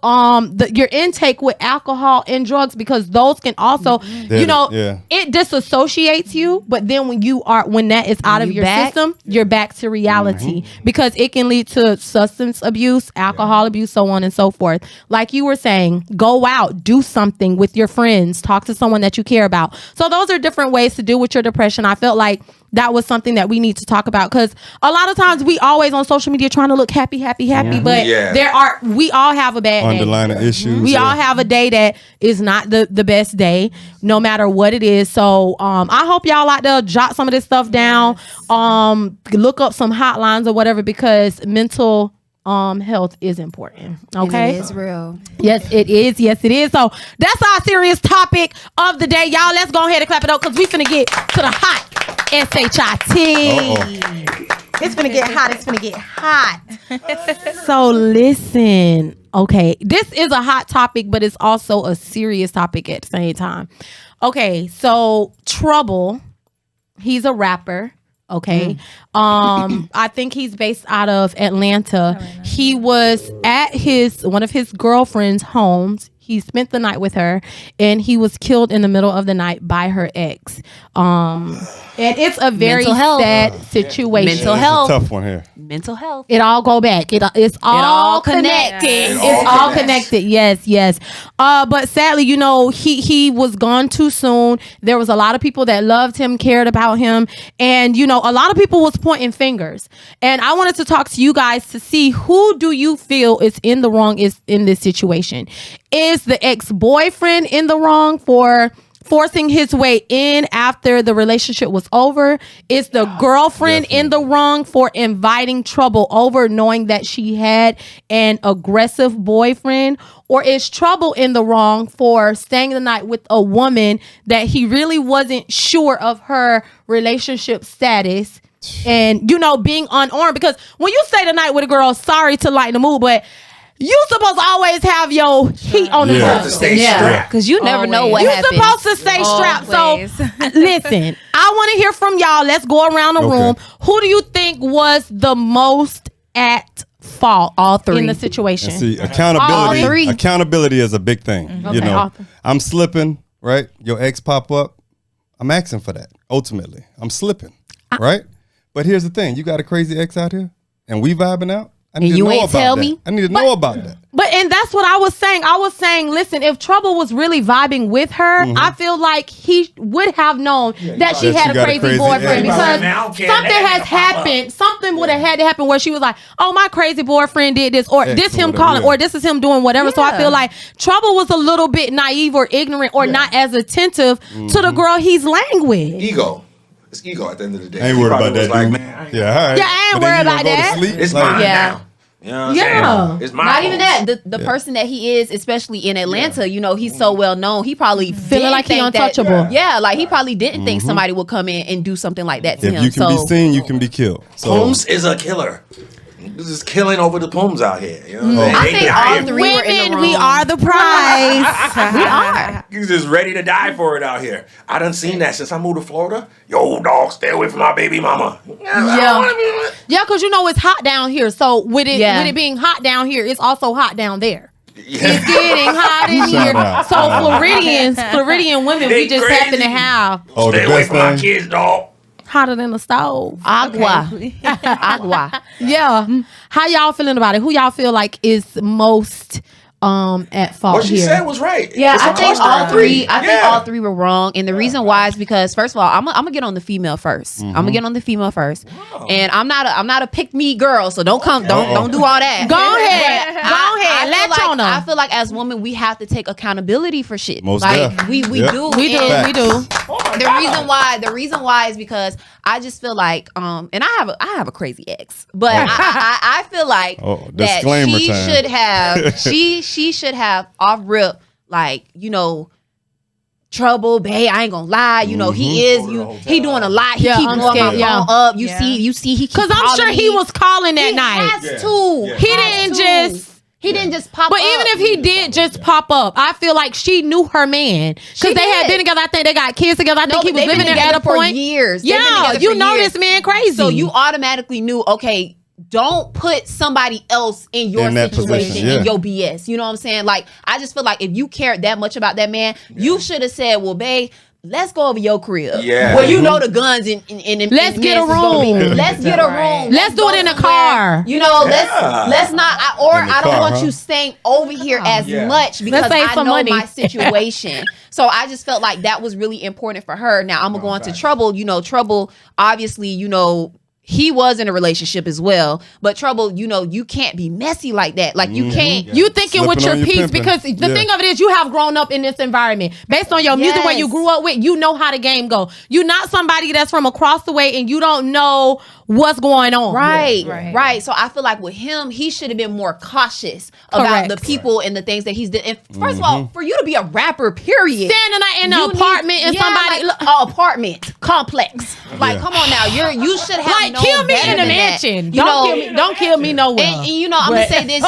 your intake with alcohol and drugs, because those can also, it disassociates you. But then when that is out of your system, you're back to reality, because it can lead to substance abuse, alcohol abuse, so on and so forth. Like you were saying, go out, do something with your friends, talk to someone that you care about. So those are different ways to deal with your depression. I felt like that was something that we need to talk about, because a lot of times we always on social media trying to look happy, but we all have a bad underlying day. Issues. We all have a day that is not the best day, no matter what it is. So I hope y'all out there jot some of this stuff down, look up some hotlines or whatever, because mental health is important. Okay, and it is real. Yes, it is. So that's our serious topic of the day, y'all. Let's go ahead and clap it up, because we finna get to the hot SHIT. It's finna get hot. So listen, okay, this is a hot topic, but it's also a serious topic at the same time. Okay, so Trouble, he's a rapper. Okay. I think he's based out of Atlanta. He was at one of his girlfriend's homes. He spent the night with her, and he was killed in the middle of the night by her ex. And it's a very sad situation. Mental health. It's a tough one here. Mental health. It all go back. It's all connected. It's all connected. Yes. But sadly, he was gone too soon. There was a lot of people that loved him, cared about him, and a lot of people was pointing fingers. And I wanted to talk to you guys to see, who do you feel is in the wrong in this situation? Is the ex-boyfriend in the wrong for forcing his way in after the relationship was over? Is the girlfriend in the wrong for inviting trouble over, knowing that she had an aggressive boyfriend? Or is Trouble in the wrong for staying the night with a woman that he really wasn't sure of her relationship status and, being unarmed? Because when you stay the night with a girl, sorry to lighten the mood, but you supposed to always have your heat on the to stay strapped. Because you never know what happens. You're supposed to stay strapped. So, listen, I want to hear from y'all. Let's go around the room. Who do you think was the most at fault? All three in the situation. And see, accountability is a big thing. I'm slipping, right? Your ex pop up. I'm asking for that. Ultimately, I'm slipping, right? But here's the thing: you got a crazy ex out here, and we vibing out. I need to know about that. I need to know about that. And that's what I was saying. I was saying, listen, if Trouble was really vibing with her, I feel like he would have known that she had a crazy boyfriend because something has happened. Something would have had to happen where she was like, oh, my crazy boyfriend did this, or this him calling, or this is him doing whatever. So I feel like Trouble was a little bit naive or ignorant or not as attentive to the girl he's laying with. Ego. It's ego at the end of the day. I ain't worried about that. Like, dude. man, all right. Yeah, I ain't worried about that. It's mine now. You know what I'm saying? It's my Not fault. even that. The person that he is, especially in Atlanta, he's so well known. He probably feeling like he untouchable. Like he probably didn't think somebody would come in and do something like that to him. If you can be seen, you can be killed. So Holmes is a killer. This is killing over the Pums out here. You know what I'm I think all three were in the Women, wrong. we are the prize. We are. He's just ready to die for it out here. I done seen that since I moved to Florida. Yo, dog, stay away from my baby mama. Yeah, because it's hot down here. So with it being hot down here, it's also hot down there. It's getting hot in here. So Floridian women, we just happen to have stay away from my kids, dog. hotter than the stove. Agua. Agua. Yeah. How y'all feeling about it? Who y'all feel like is most at fault What she here? said was right. Yeah, It's I a think cluster all of three. I think Yeah. all three were wrong, and the reason why is because first of all, I'm gonna get on the female 1st. I'm gonna get on the female first, and I'm not a pick me girl, so don't do all that. Go ahead, I feel like as women we have to take accountability for shit. Most like def. we Yep. do. We do. And We do. The reason why is because I just feel like and I have a crazy ex, but I feel like that disclaimer she time. should have she should have off rip, like, Trouble, babe, I ain't gonna lie, he doing a lot. He keep blowing my phone up. You see he keep Because I'm sure he was calling that night. has to. He didn't just pop up. But even if he did just pop up, I feel like she knew her man. Because they had been together. I think they got kids together. I think he was living there at a for point. years. Yeah, you know this man crazy. So you automatically knew, okay, don't put somebody else in your In that situation, position, yeah. in your BS. You know what I'm saying? Like, I just feel like if you cared that much about that man, you should have said, well, babe, let's go over your crib. Yeah. Where you know the guns and Let's get a room. Let's get a room. Let's do it in a car. Let's not. I don't want you staying over here as much because save I some know money. my situation. So I just felt like that was really important for her. Now I'm gonna go into Trouble. Trouble, obviously, he was in a relationship as well, but Trouble, you can't be messy like that. Like you can't. You thinking with your Slipping on your peace pimping. because the thing of it is you have grown up in this environment based on your music where you grew up with. You know how the game go. You're not somebody that's from across the way and you don't know what's going on. Right. So I feel like with him, he should have been more cautious about the people and the things that he's did. And first of all, for you to be a rapper, period, Standing in an apartment and somebody an apartment complex. Like, come on now, you should have like known kill me better in the than that. mansion. Don't kill me nowhere. And I'm gonna say this,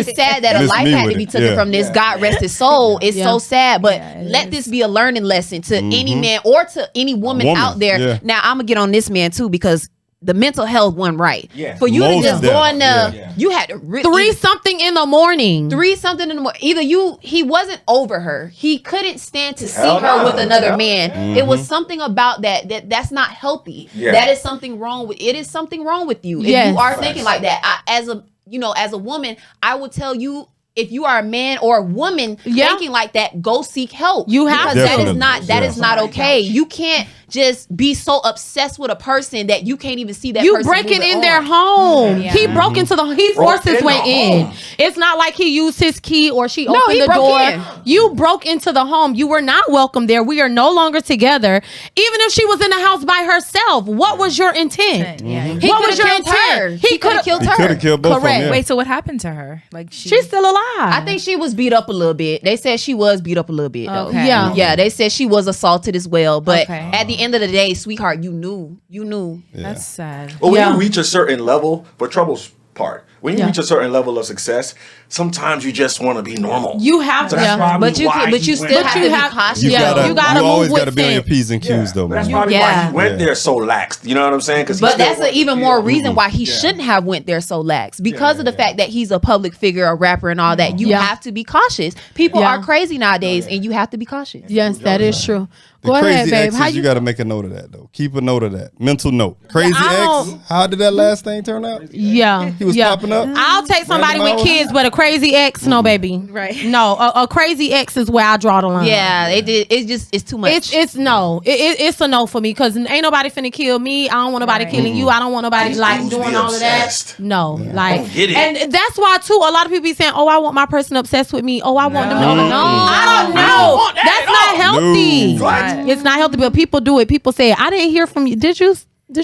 it's sad that a Miss life me had with to be it, taken yeah. from this. God rest his soul. It's so sad, but let this be a learning lesson to any man or to any woman out there. Yeah. Now I'm gonna get on this man too because the mental health wasn't right. Yeah. For you Most to just def. go in there, Yeah. you had to Three something in the morning. Either he wasn't over her. He couldn't stand to see Hell her no. with another Yeah. man. It was something about that's not healthy. Yeah. That is something wrong with it is something wrong with you. If Yes. you are thinking like that, as a woman, I would tell you, if you are a man or a woman thinking like that, go seek help. You have because to. that is not okay. You can't just be so obsessed with a person that you can't even see that you person breaking moving in on. their home. Yeah. He broke into the. He forced his way in. It's not like he used his key or she opened he the broke door. in. You broke into the home. You were not welcome there. We are no longer together. Even if she was in the house by herself, what was your intent? Yeah. He What could was have your killed her. intent? He could have killed He could her. have killed both of Correct. them. Yeah. Wait, so what happened to her? Like She's still alive. I think she was beat up a little bit. They said she was beat up a little bit though. Okay. Yeah. Yeah, they said she was assaulted as well. But Okay. at the end of the day, sweetheart, you knew. That's sad. Well, when Yeah. you reach a certain level, for Trouble's part, when you Yeah. reach a certain level of success, sometimes you just want to be normal. You have So to. that's probably But you why can, but he you went still back. have to be cautious. You Yeah, gotta, you always move got to with be on your sense. P's and Q's, though, But that's man. probably why Yeah. he went there so lax. You know what I'm saying? But that's an even more reason why he shouldn't have went there so lax because of the fact that he's a public figure, a rapper, and all that. You Yeah. have to be cautious. People Yeah. are crazy nowadays, and you have to be cautious. Yes, that is true. The Go crazy ahead, babe. exes, How you you? got to make a note of that, though. Keep a note of that. Mental note. Crazy I ex, don't- how did that last thing turn out? Yeah, He was yeah. popping up? I'll take somebody Random with hours? kids, but a crazy ex, no, baby. Right. No, a crazy ex is where I draw the line. Yeah, they did. It's too much. It's no. It's a no for me because ain't nobody finna kill me. I don't want nobody killing you. I don't want nobody These like dudes doing be all of that. obsessed. No, like, don't get it. and that's why too. A lot of people be saying, "Oh, I want my person obsessed with me. Oh, I want them." No. No, I don't know. want that That's at not all. healthy. No. Right. It's not healthy. But people do it. People say, "I didn't hear from you." Did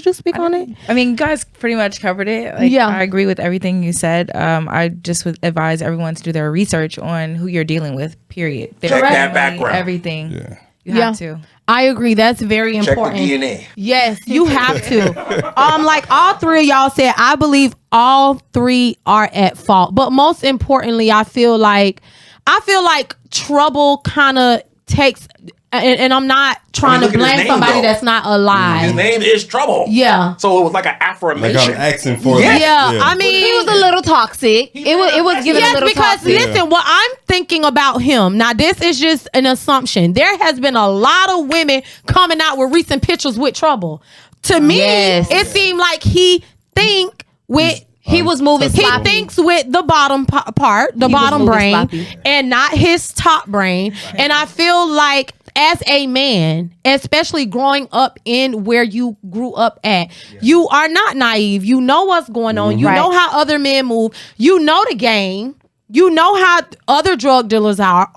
you speak on it? I mean, you guys pretty much covered it. Like, Yeah. I agree with everything you said. I just would advise everyone to do their research on who you're dealing with, period. Check that Family, background. Everything. Yeah. You have to. I agree. That's very Check the important. DNA. Yes, you have to. Like all three of y'all said, I believe all three are at fault. But most importantly, I feel like Trouble kind of takes, and I'm not trying look to at his blame name, somebody though. that's not alive. His name is Trouble. Yeah. So it was like an Like affirmation. I'm asking for Yeah, that. I mean, he was a little toxic. It was giving a yes, little because toxic. listen, what I'm thinking about him now, this is just an assumption. There has been a lot of women coming out with recent pictures with Trouble. To me, Yes. it seemed like he think with. He was moving He sloppy. thinks with the bottom part, the He was bottom moving brain, sloppy. and not his top brain. And I feel like as a man, especially growing up in where you grew up at, you are not naive. You know what's going on. You Right. know how other men move. You know the game. You know how other drug dealers are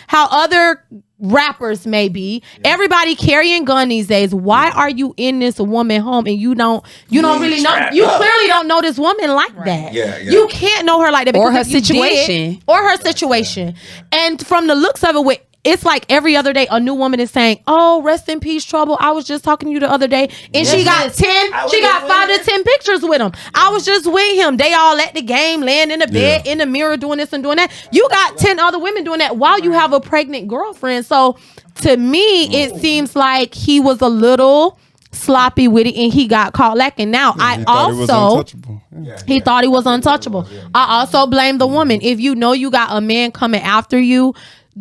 how other rappers may be. Everybody carrying gun these days. Why are you in this woman home and you don't really know? strapped You up. clearly don't know this woman like that. Yeah, yeah. You can't know her like that Or because her if you did- situation. or her situation. And from the looks of it, it's like every other day a new woman is saying, "Oh, rest in peace, Trouble. I was just talking to you the other day, and she got 5 to 10 pictures with him. I was just with him. They all at the game, laying in the bed, in the mirror, doing this and doing that. You got 10 other women doing that while you have a pregnant girlfriend. So to me, it seems like he was a little sloppy with it, and he got caught lacking. Now, He thought it was untouchable. Yeah. he thought he was untouchable. I also blame the woman. If you know you got a man coming after you,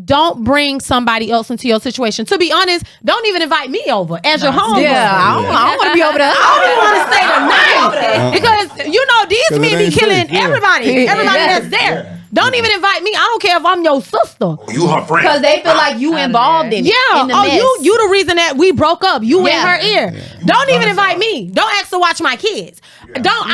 don't bring somebody else into your situation. To be honest, don't even invite me over as your homegirl. I don't want to be over there. I don't even want to stay the night because you know these 'Cause it men be ain't killing safe, yeah. everybody Yeah. that's there. Don't even invite me. I don't care if I'm your sister. You her friend. Because they feel like you involved in it. Yeah. In the Oh, mess. you the reason that we broke up. You in Yeah. her ear. Don't even invite me. Don't ask to watch my kids. Don't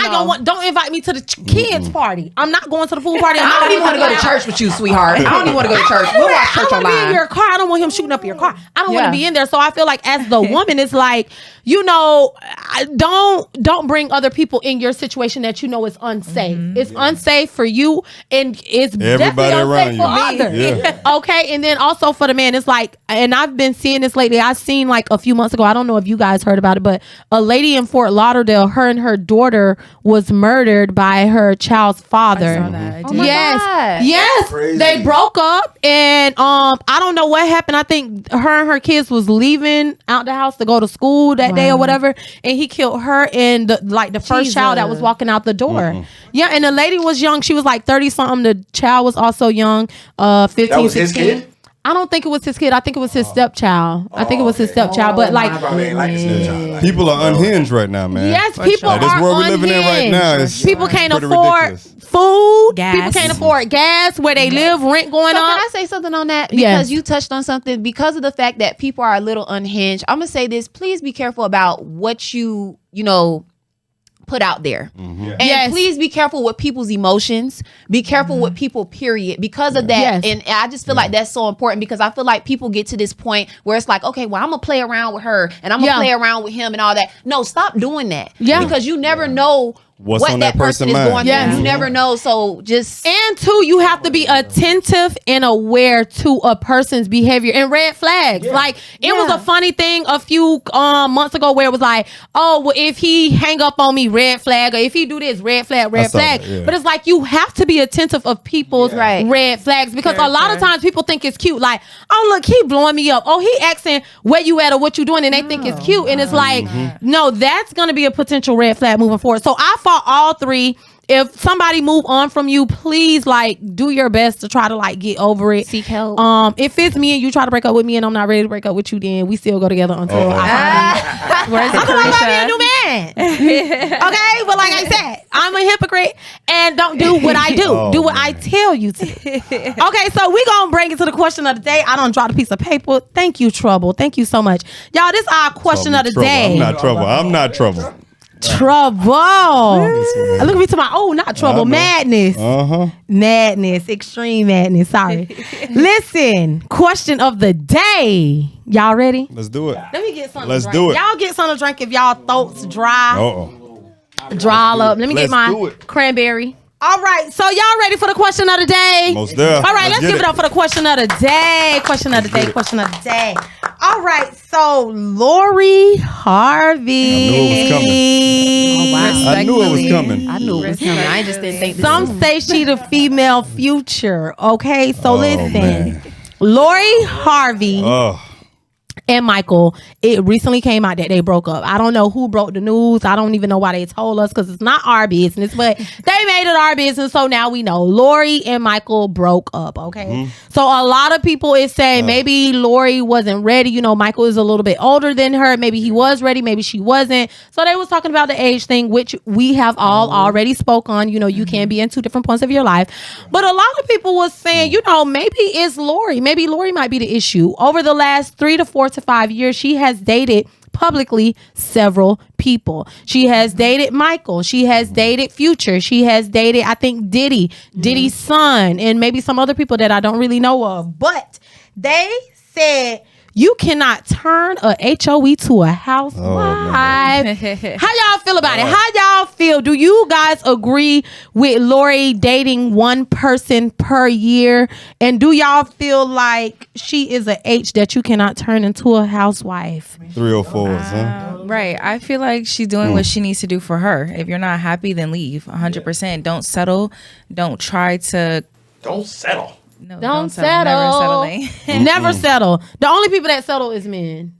invite me to the kids party. I'm not going to the pool party. I don't even want to go to church with you, sweetheart. I don't even want to go to church. We'll watch church I don't wanna be in online. your car. I don't want him shooting up your car. I don't want Yeah. to be in there. So I feel like as the woman, it's like, don't bring other people in your situation that you know is unsafe. It's unsafe for you, and it's Everybody definitely around unsafe you. for others. Yeah. Okay, and then also for the man, it's like, and I've been seeing this lately. I seen like a few months ago. I don't know if you guys heard about it, but a lady in Fort Lauderdale, her and her daughter was murdered by her child's father. I saw that. I Oh did. my Yes, God. yes. Crazy. They broke up, and I don't know what happened. I think her and her kids was leaving out the house to go to school that day or whatever, and he killed her and the first child that was walking out the door. Yeah, and the lady was young. She was like 30 something. The child was also young, 15, That was his 16. kid? I don't think it was his kid. I think it was his stepchild. I think it was his stepchild. But like, people are unhinged right now, man. Yes, people are this world unhinged. we living in right now is people can't pretty afford ridiculous. food. Gas. People can't afford gas where they live. Rent going So up. can I say something on that? Because Yes. you touched on something. Because of the fact that people are a little unhinged, I'm gonna say this. Please be careful about what you put out there. And Yes. please be careful with people's emotions. Be careful with people, period. Because of that. Yes. And I just feel like that's so important because I feel like people get to this point where it's like, okay, well, I'm going to play around with her and I'm going to play around with him and all that. No, stop doing that. Yeah. Because you never know What's what on that that person person's is mind. going Yes. through. You never know. So just... And two, you have to be attentive and aware to a person's behavior and red flags. Like it was a funny thing a few months ago where it was like, oh, well, if he hang up on me, red flag, or if he do this, red flag, red saw flag. that, yeah. But it's like you have to be attentive of people's red flags because a lot of times people think it's cute. Like, oh, look, he blowing me up. Oh, he asking where you at or what you doing, and they think it's cute. And it's like, no, that's gonna be a potential red flag moving forward. So I fought all three. If somebody move on from you, please like do your best to try to like get over it. Seek help. If it's me and you try to break up with me and I'm not ready to break up with you, then we still go together until I find Where's the I'm gonna be a Carisha? new man. Okay, but like I said, I'm a hypocrite and don't do what I do. Oh, do what I tell you to. Okay, so we gonna bring it to the question of the day. I don't draw a piece of paper. Thank you, Trouble. Thank you so much, y'all. This is our question of the Trouble. day. I'm not trouble. I'm not trouble. Trouble. Look at me to my not trouble. Madness. Madness. Extreme madness. Sorry. Listen. Question of the day. Y'all ready? Let's do it. Let me get something Let's to drink. do it. Y'all get something to drink if y'all throats dry. Dry up. Let me get Let's do my it. cranberry. All right. So y'all ready for the question of the day? Most there. All right, let's give it up for the question of the day. Question of the day. Question of the day. All right, so Lori Harvey. I knew it was coming. I knew it was coming. I just didn't think this Some say she the female future. Okay, so listen. man. Lori Harvey Oh, and Michael, it recently came out that they broke up. I don't know who broke the news. I don't even know why they told us because it's not our business, but they made it our business. So now we know Lori and Michael broke up. Okay. So a lot of people is saying maybe Lori wasn't ready. You know, Michael is a little bit older than her. Maybe he was ready. Maybe she wasn't. So they was talking about the age thing, which we have all already spoke on. You know, you can be in two different points of your life. But a lot of people was saying, you know, maybe it's Lori. Maybe Lori might be the issue. Over the last 3 to 4 to 5 years, she has dated publicly several people. She has dated Michael. She has dated Future. She has dated, I think, Diddy's son, and maybe some other people that I don't really know of. But they said you cannot turn a HOE to a housewife. How y'all feel about it? How y'all feel? Do you guys agree with Lori dating one person per year? And do y'all feel like she is a H that you cannot turn into a housewife? 304s, huh? Right. I feel like she's doing what she needs to do for her. If you're not happy, then leave. 100%. Don't settle. Don't try to. Don't settle. No, Don't settle. Never settling. Never settle. The only people that settle is men.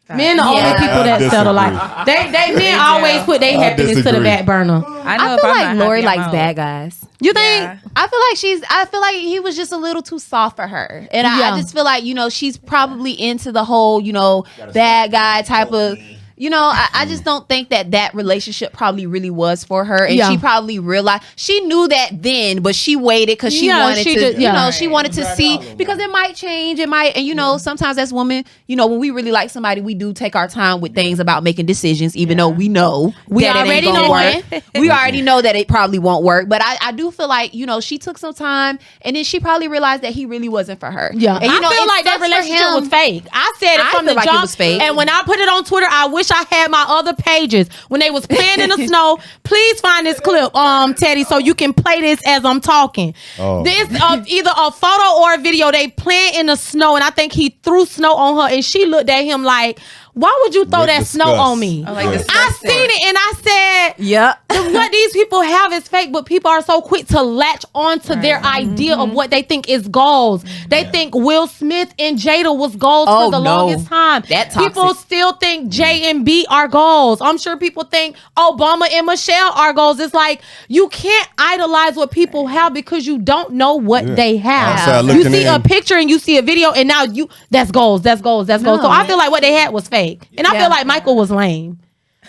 Men are Yeah. only people that I settle. disagree. Like they men always put their happiness to the disagree. back burner. I if feel I'm like not Lori happy, I'm likes out. bad guys. You think? Yeah. I feel like he was just a little too soft for her. And Yeah. I just feel like, you know, she's probably into the whole, you know, bad guy type of, you know, I just don't think that relationship probably really was for her. And she probably realized, she knew that then, but she waited because she wanted to, you know, she wanted to see, because it might change. It might, and you know, sometimes as women, you know, when we really like somebody, we do take our time with things about making decisions, even though we know We that already it ain't gonna know work. We already know that it probably won't work. But I do feel like, you know, she took some time and then she probably realized that he really wasn't for her. Yeah, And, you know, I feel it like that sucks for relationship him. was fake. I said it I from feel the like it jump, was fake. and when I put it on Twitter, I wish I had my other pages when they was playing in the snow. Please find this clip, Teddy, so you can play this as I'm talking. Oh. This either a photo or a video. They playing in the snow, and I think he threw snow on her, and she looked at him like, Why would you throw With that snow disgust. on me? I like Yeah. disgusting. I seen it and I said, Yeah. what these people have is fake, but people are so quick to latch onto their idea of what they think is goals. They think Will Smith and Jada was goals Oh, for the no. longest time. That people toxic. still think J and B are goals. I'm sure people think Obama and Michelle are goals. It's like you can't idolize what people have because you don't know what they have. Outside You looking see a in. picture and you see a video and now that's goals. So I feel like what they had was fake. And I feel like Michael was lame.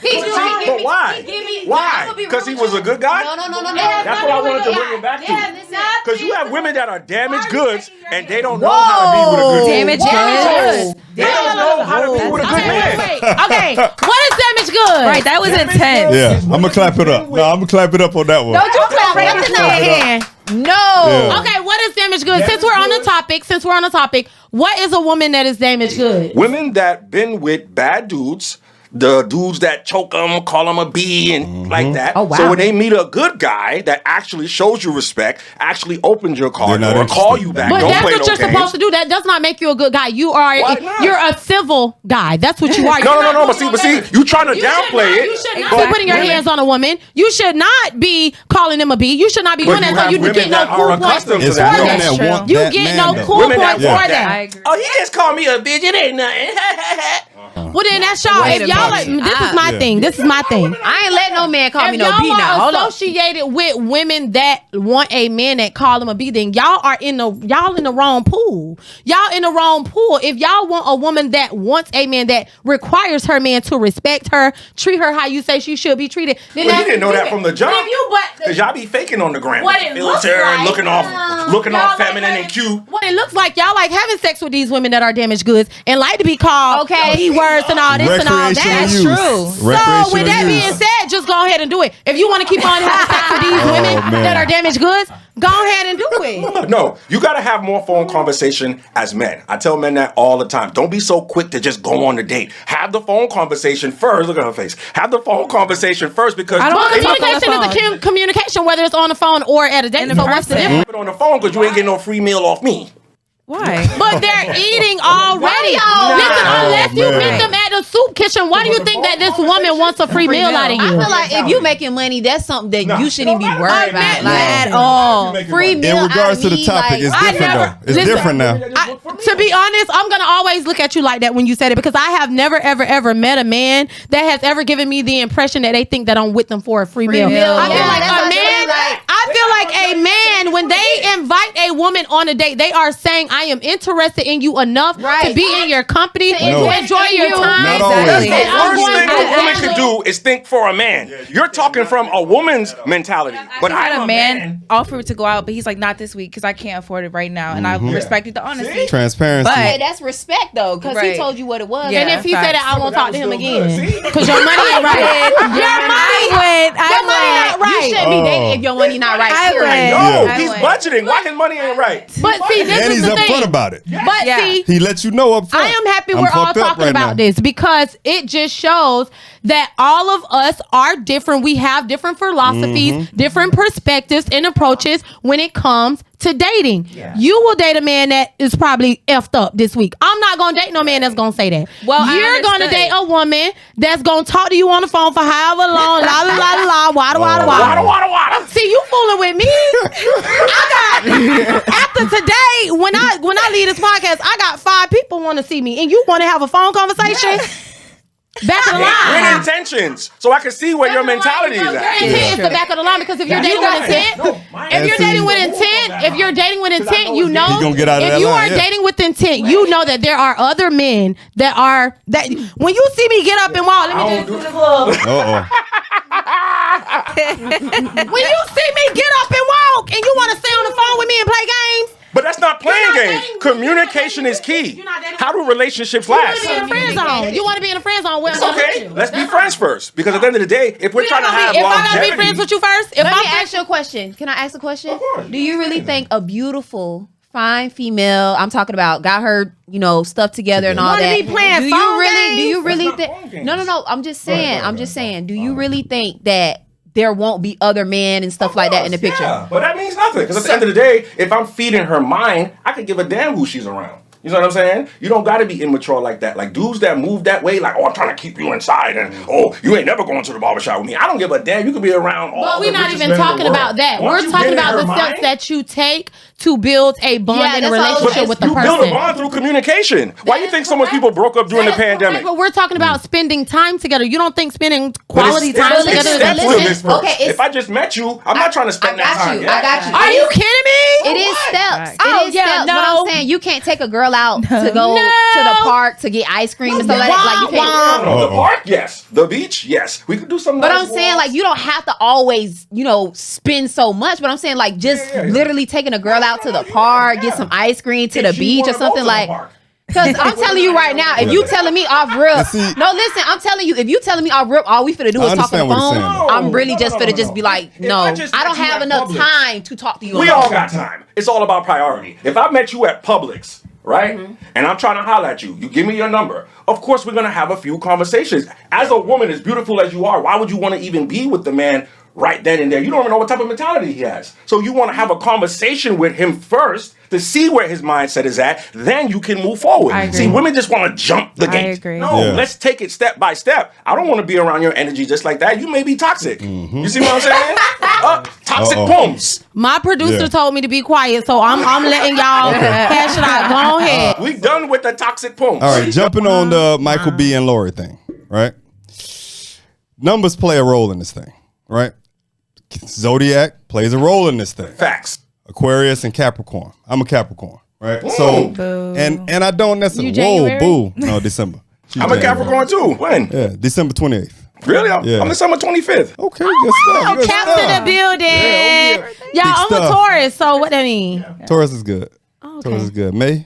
But why? Why? Because he was a good guy? No. That's what I wanted to bring it back to. Because you have women that are damaged goods and they don't know how to be with a good man. Damaged goods. They don't know how to be with a good man. Okay, what is damaged goods? Right, that was intense. Yeah, I'm gonna clap it up. No, I'm gonna clap it up on that one. Don't you clap nothing Clap it up. hand. No. Yeah. Okay, what is damaged goods? Since we're on the topic, what is a woman that is damaged goods? Women that been with bad dudes, the dudes that choke them, call them a B and like that. Oh, wow. So when they meet a good guy that actually shows you respect, actually opens your car They're not door, call interested. you back, But don't that's play what no you're games. supposed to do. That does not make you a good guy. You're a civil guy. That's what you are. No. But see, you trying to downplay it. You should not but be putting your women- hands on a woman. You should not be calling them a B. You should not be But doing you that. So have you women get no that cool are points. accustomed to It's that. women That's that true. want You that get man, no though. cool Women that points want for that. I that. agree. Oh, he just called me a bitch. It ain't nothing. Well, then that's y'all. Wait If a y'all minute. like, this is my Yeah. thing. This is my thing. I ain't let no man call me If no y'all B now. are Hold up. associated with women that want a man that call them a B, then y'all in the wrong pool. Y'all in the wrong pool. If y'all want a woman that wants a man that requires her man to respect her, treat her how you say she should be treated, then Well, you that's didn't know that different. from the jump. But if you Because y'all be faking on the gram. What it looks Filter, like, looking y'all off feminine like and cute. What it looks like, y'all like having sex with these women that are damaged goods and like to be called keywords and all this and all that. Recreational That's use. true. So with Recreational that use. being said, just go ahead and do it. If you want to keep on having sex with these women man. that are damaged goods, go ahead and do it. No, you got to have more phone conversation as men. I tell men that all the time. Don't be so quick to just go on the date. Have the phone conversation first. Look at her face. Have the phone conversation first because I don't Well, wanna talk on the communication is a phone. communication, whether it's on the phone or at a date. In So what's the person. difference? Put it on the phone because you ain't getting no free meal off me. Why? But they're eating already. Listen, unless you man. meet them at the soup kitchen, why do you think that this woman wants a free meal out of I you? feel like if you making money, that's something that you shouldn't even be worried about. man, Like, at all. free meal. In regards out to of the me, topic, like, it's I different never- though. It's listen, different now. To be honest, I'm gonna always look at you like that when you said it because I have never, ever met a man that has ever given me the impression that they think that I'm with them for a free meal. meal. I feel Yeah, like that's a what I man. feel like. I feel like a man when they invite a woman on a date, they are saying, "I am interested in you enough to Right. be in your company, No. to enjoy your time." Not always. Exactly. The And I'm worst going thing to a woman actually- could do is think for a man. You're talking from a woman's mentality. But I had I'm a man offer to go out, but he's like, not this week because I can't afford it right now. And I respected the honesty. Transparency. But- Hey, that's respect though, because he Right. told you what it was. Yeah. And if he said that, I won't talk to him still good. again See? because your money ain't right. Your money, your money not You right. shouldn't be dating if your money not right. I period. would. No, I he's would. budgeting. Why his money ain't right? But see, this And is he's the thing. upfront about it. But Yeah. see, He lets you know up front. I am happy I'm we're all fucked up talking right about now. this because it just shows that all of us are different. We have different philosophies, different perspectives and approaches when it comes to dating. You will date a man that is probably effed up this week. I'm not going to date no man that's going to say that. Well, I you're going to understand. date a woman that's going to talk to you on the phone for however long, la la la la la, wada wada wada. Wada. See, you fooling with me. I got after today when I leave this podcast, I got 5 people want to see me, and you want to have a phone conversation. Back of the Bring line. intentions so I can see where your mentality is Your at. intent is the back of the line because if you're dating with intent, if you're dating with intent, if you're dating with intent, you know. He gonna get out of if that you line, are yeah. dating with intent, you know that there are other men that are that. When you see me get up and walk, let me just do the club. Uh-oh. When you see me get up and walk, and you want to stay on the phone with me and play games. But that's not playing You're not games. dating- Communication is key. You're not dating- How do relationships You want last? to be in a friend zone. You want to be in a friend zone. Well, It's okay. Let's be friends first. Because at the end of the day, if we're trying to have if I gotta be longevity, friends with you first, if Let me I'm ask you a question. Can I ask a question? Of course. Do you really think a beautiful, fine female, I'm talking about, got her, stuff together and all Wanna that. be playing do phone you really games? do you really That's not phone think games. No, I'm just saying, do you really think that there won't be other men and stuff like that in the picture? Yeah, but that means nothing. Because at the end of the day, if I'm feeding her mind, I could give a damn who she's around. You know what I'm saying? You don't got to be immature like that. Like dudes that move that way, like, oh, I'm trying to keep you inside, and oh, you ain't never going to the barbershop with me. I don't give a damn. You could be around all. But we're not even talking about that. We're talking about the steps that you take to build a bond in a relationship with the person. You build a bond through communication. Why do you think so much people broke up during the pandemic? But we're talking about spending time together. You don't think spending quality time together is okay? If I just met you, I'm not trying to spend that time. I got you. Are you kidding me? It is steps. Oh, it is steps. no. But I'm saying you can't take a girl out to go to the park to get ice cream and stuff like that. Like you can't. The park, yes. The beach, yes. We could do something. But I'm saying like you don't have to always, spend so much. But I'm saying like just literally taking a girl out to the park, get some ice cream to the beach or something like. Because I'm telling you right now, if you telling me off rip, no, listen, I'm telling you, if you telling me off rip, all we finna do is talk on the phone. I'm really just finna just be like, no, I don't have enough time to talk to you. We all got time. It's all about priority. If I met you at Publix, right, and I'm trying to holler at you, you give me your number. Of course, we're gonna have a few conversations. As a woman, as beautiful as you are, why would you want to even be with the man right then and there? You don't even know what type of mentality he has. So you want to have a conversation with him first to see where his mindset is at. Then you can move forward. See, women just want to jump the gate. I agree. No, let's take it step by step. I don't want to be around your energy just like that. You may be toxic. You see what I'm saying? Toxic poems. My producer told me to be quiet, so I'm letting y'all hash it out. Go ahead. We done with the toxic poems. All right, jumping on the Michael B. and Lori thing, right? Numbers play a role in this thing, right? Zodiac plays a role in this thing. Facts. Aquarius and Capricorn. I'm a Capricorn, right? So, and I don't necessarily. Boo. No, December. I'm a Capricorn too. When? Yeah, December 28th. Really? I'm December 25th. Okay, good stuff. Good Caps in the building. Y'all, I'm a Taurus, so what that mean? Taurus is good. Okay. Taurus is good. May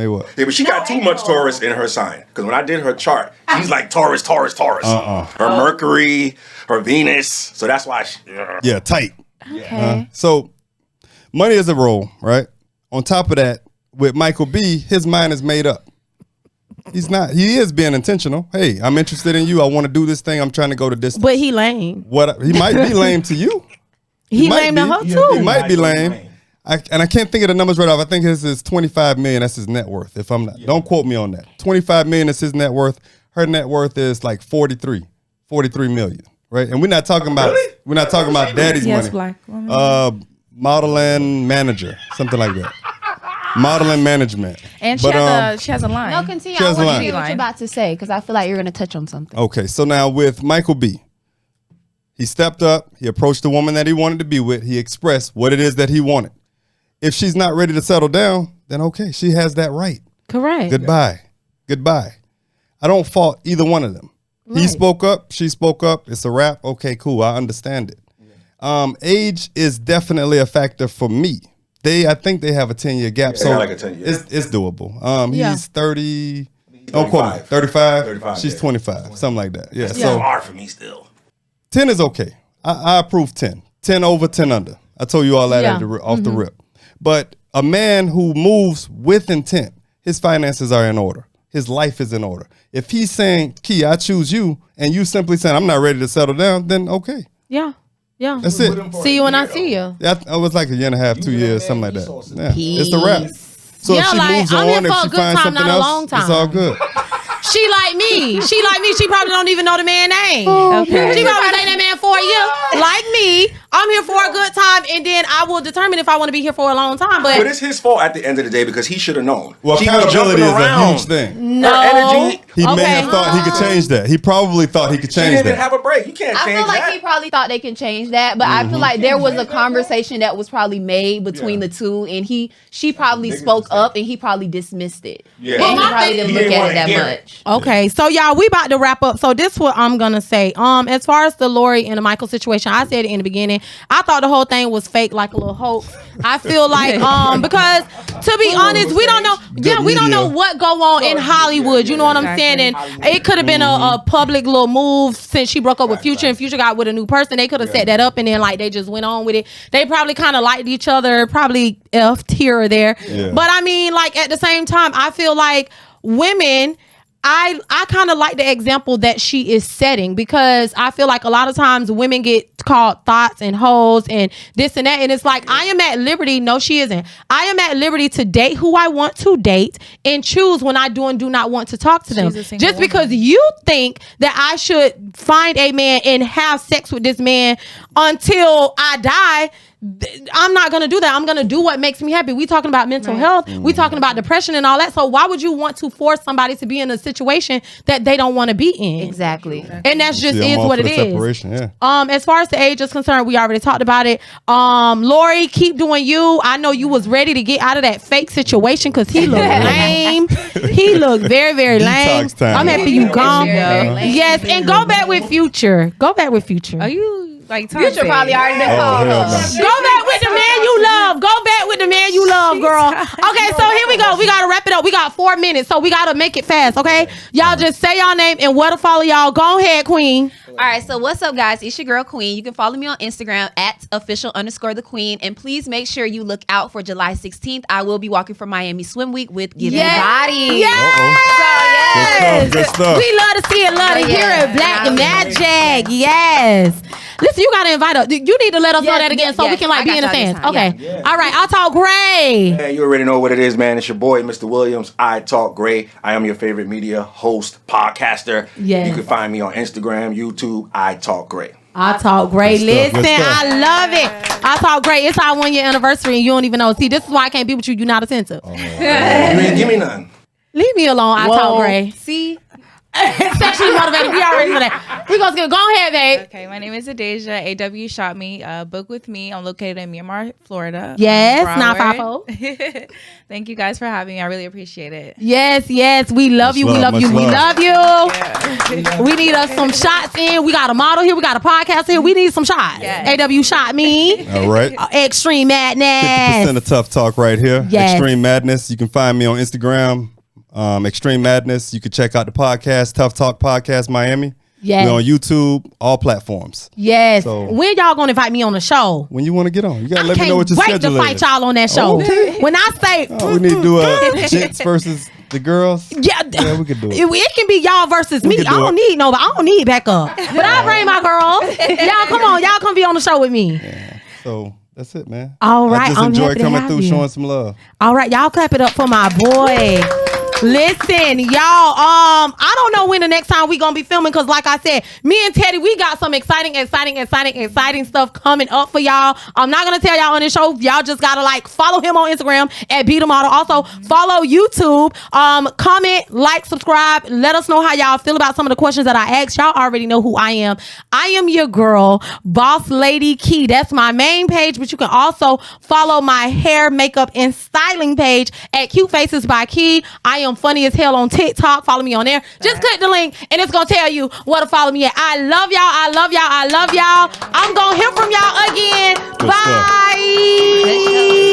what? Yeah, but she got too much Taurus in her sign. Because when I did her chart, she's like Taurus. Her Mercury, her Venus. So that's why yeah, tight. Okay. So money is a role, right? On top of that, with Michael B, his mind is made up. He's not. He is being intentional. Hey, I'm interested in you. I want to do this thing. I'm trying to go to distance. But he lame. What? He might be lame to you. He lame to her too. He might be lame. I can't think of the numbers right off. I think his is $25 million. That's his net worth. If I'm not, don't quote me on that. $25 million is his net worth. Her net worth is like 43 million, right? And we're not talking about daddy's money. Black woman. Modeling manager, something like that. Modeling management. And she has a line. No, continue. I want to hear what you're about to say because I feel like you're going to touch on something. Okay, so now with Michael B, he stepped up. He approached the woman that he wanted to be with. He expressed what it is that he wanted. If she's not ready to settle down, then okay, she has that right. Correct. Goodbye. I don't fault either one of them. Right. He spoke up. She spoke up. It's a wrap. Okay, cool. I understand it. Age is definitely a factor for me. I think they have a 10-year gap. So like a 10 year. It's doable. He's 30. Don't quote me. 35. She's 25. Something like that. Yeah. So hard for me still. 10 is okay. I approve 10. 10 over, 10 under. I told you all that off the rip. But a man who moves with intent, his finances are in order. His life is in order. If he's saying, Key, I choose you, and you simply saying, I'm not ready to settle down, then okay. Yeah. That's it. See you when I see you. I was like a year and a half, 2 years, something like that. Yeah. It's a wrap. So if she moves I'm on, here for if a she good finds time, something not a else, long time. it's all good. She like me. She probably don't even know the man's name. Okay. She probably dating that man for a year. Like me, I'm here for a good time, and then I will determine if I want to be here for a long time. But it's his fault at the end of the day because he should have known. Well, accountability is a huge thing. No. Her energy. He may have thought he could change that. He probably thought he could change She didn't that. have a break. You can't change that. I feel like he probably thought they can change that, but I feel like there was a conversation that was probably made between the two, and she probably spoke up, and he probably dismissed it. Yeah. And he probably didn't look at it that much. Okay, so y'all, we about to wrap up. So this is what I'm gonna say. As far as the Lori and the Michael situation, I said it in the beginning. I thought the whole thing was fake, like a little hoax. I feel like because to be honest, we don't know. Yeah, we don't know what go on in Hollywood. You know what I'm saying? And it could have been a public little move since she broke up with Future and Future got with a new person. They could have set that up and then like they just went on with it. They probably kind of liked each other, probably F'd here or there. Yeah. But I mean, like at the same time, I feel like women, I kind of like the example that she is setting, because I feel like a lot of times women get called thoughts and hoes and this and that, and it's like, I am at liberty. No, she isn't. I am at liberty to date who I want to date and choose when I do and do not want to talk to them. Just because you think that I should find a man and have sex with this man until I die, I'm not going to do that. I'm going to do what makes me happy. We talking about mental health. We talking about depression and all that. So why would you want to force somebody to be in a situation that they don't want to be in? Exactly. And that's just is what it is. Yeah. As far as the age is concerned, we already talked about it. Lori, keep doing you. I know you was ready to get out of that fake situation because he looked lame. He looked very, very lame. I'm happy you gone. Yes, and go back with Future. Go back with Future. Are you like Future probably already done called us. Go back with the man you love. Go back with the man you love, girl. Okay, so here we go. We got to wrap it up. We got 4 minutes, so we got to make it fast, okay? Y'all just say y'all name and where to follow y'all. Go ahead, Queen. All right, so what's up, guys? It's your girl, Queen. You can follow me on Instagram at @official_the Queen. And please make sure you look out for July 16th. I will be walking for Miami Swim Week with Giving Body. Yes. Good stuff. We love to see it, love to hear it. Black Magic. Yes. Listen, you gotta invite us. You need to let us know that again so we can be in the fans. Okay. Yeah. All right. I'll talk gray. Yeah, you already know what it is, man. It's your boy, Mr. Williams. I talk gray. I am your favorite media host, podcaster. Yeah. You can find me on Instagram, YouTube. I talk gray. I talk great. Listen, I love it. I talk great. It's our 1 year anniversary and you don't even know. See, this is why I can't be with you. You're not attentive. Oh, give me none. Leave me alone. I talk great. See? Sexually motivated. We already know that. We gonna go ahead, babe. Okay, my name is Adeja. AW shot me. Book with me. I'm located in Miramar, Florida. Yes, 950. Thank you guys for having me. I really appreciate it. Yes. We love you. We love you. We love you. Yeah. We need us some shots in. We got a model here. We got a podcast here. We need some shots. Yes. AW shot me. All right. Extreme Madness. 50% of Tough Talk right here. Yes. Extreme Madness. You can find me on Instagram. Extreme Madness. You can check out the podcast, Tough Talk Podcast Miami. Yes. We're on YouTube, all platforms. Yes. So, when y'all gonna invite me on the show? When you want to get on, you gotta let me know what your schedule is. I can't wait to fight y'all on that show. Okay. When I say, we need to do a gents versus the girls. Yeah, we could do it. It can be y'all versus me. I don't need nobody. I don't need backup. But I bring my girls. Y'all come on. Y'all come be on the show with me. Yeah. So that's it, man. All right. I just enjoy coming through, showing some love. All right, y'all clap it up for my boy. Listen, y'all, I don't know when the next time we gonna be filming, because like I said, me and Teddy, we got some exciting stuff coming up for y'all. I'm not gonna tell y'all on this show. Y'all just gotta follow him on Instagram at Be The Model. Also follow YouTube. Comment, like, subscribe. Let us know how y'all feel about some of the questions that I asked. Y'all already know who I am. I am your girl, Boss Lady Key. That's my main page, but you can also follow my hair, makeup, and styling page at Cute Faces by Key. I am funny as hell on TikTok. Follow me on there. Just click the link and it's gonna tell you where to follow me at. I love y'all. I love y'all. I love y'all. I'm gonna hear from y'all again. Bye.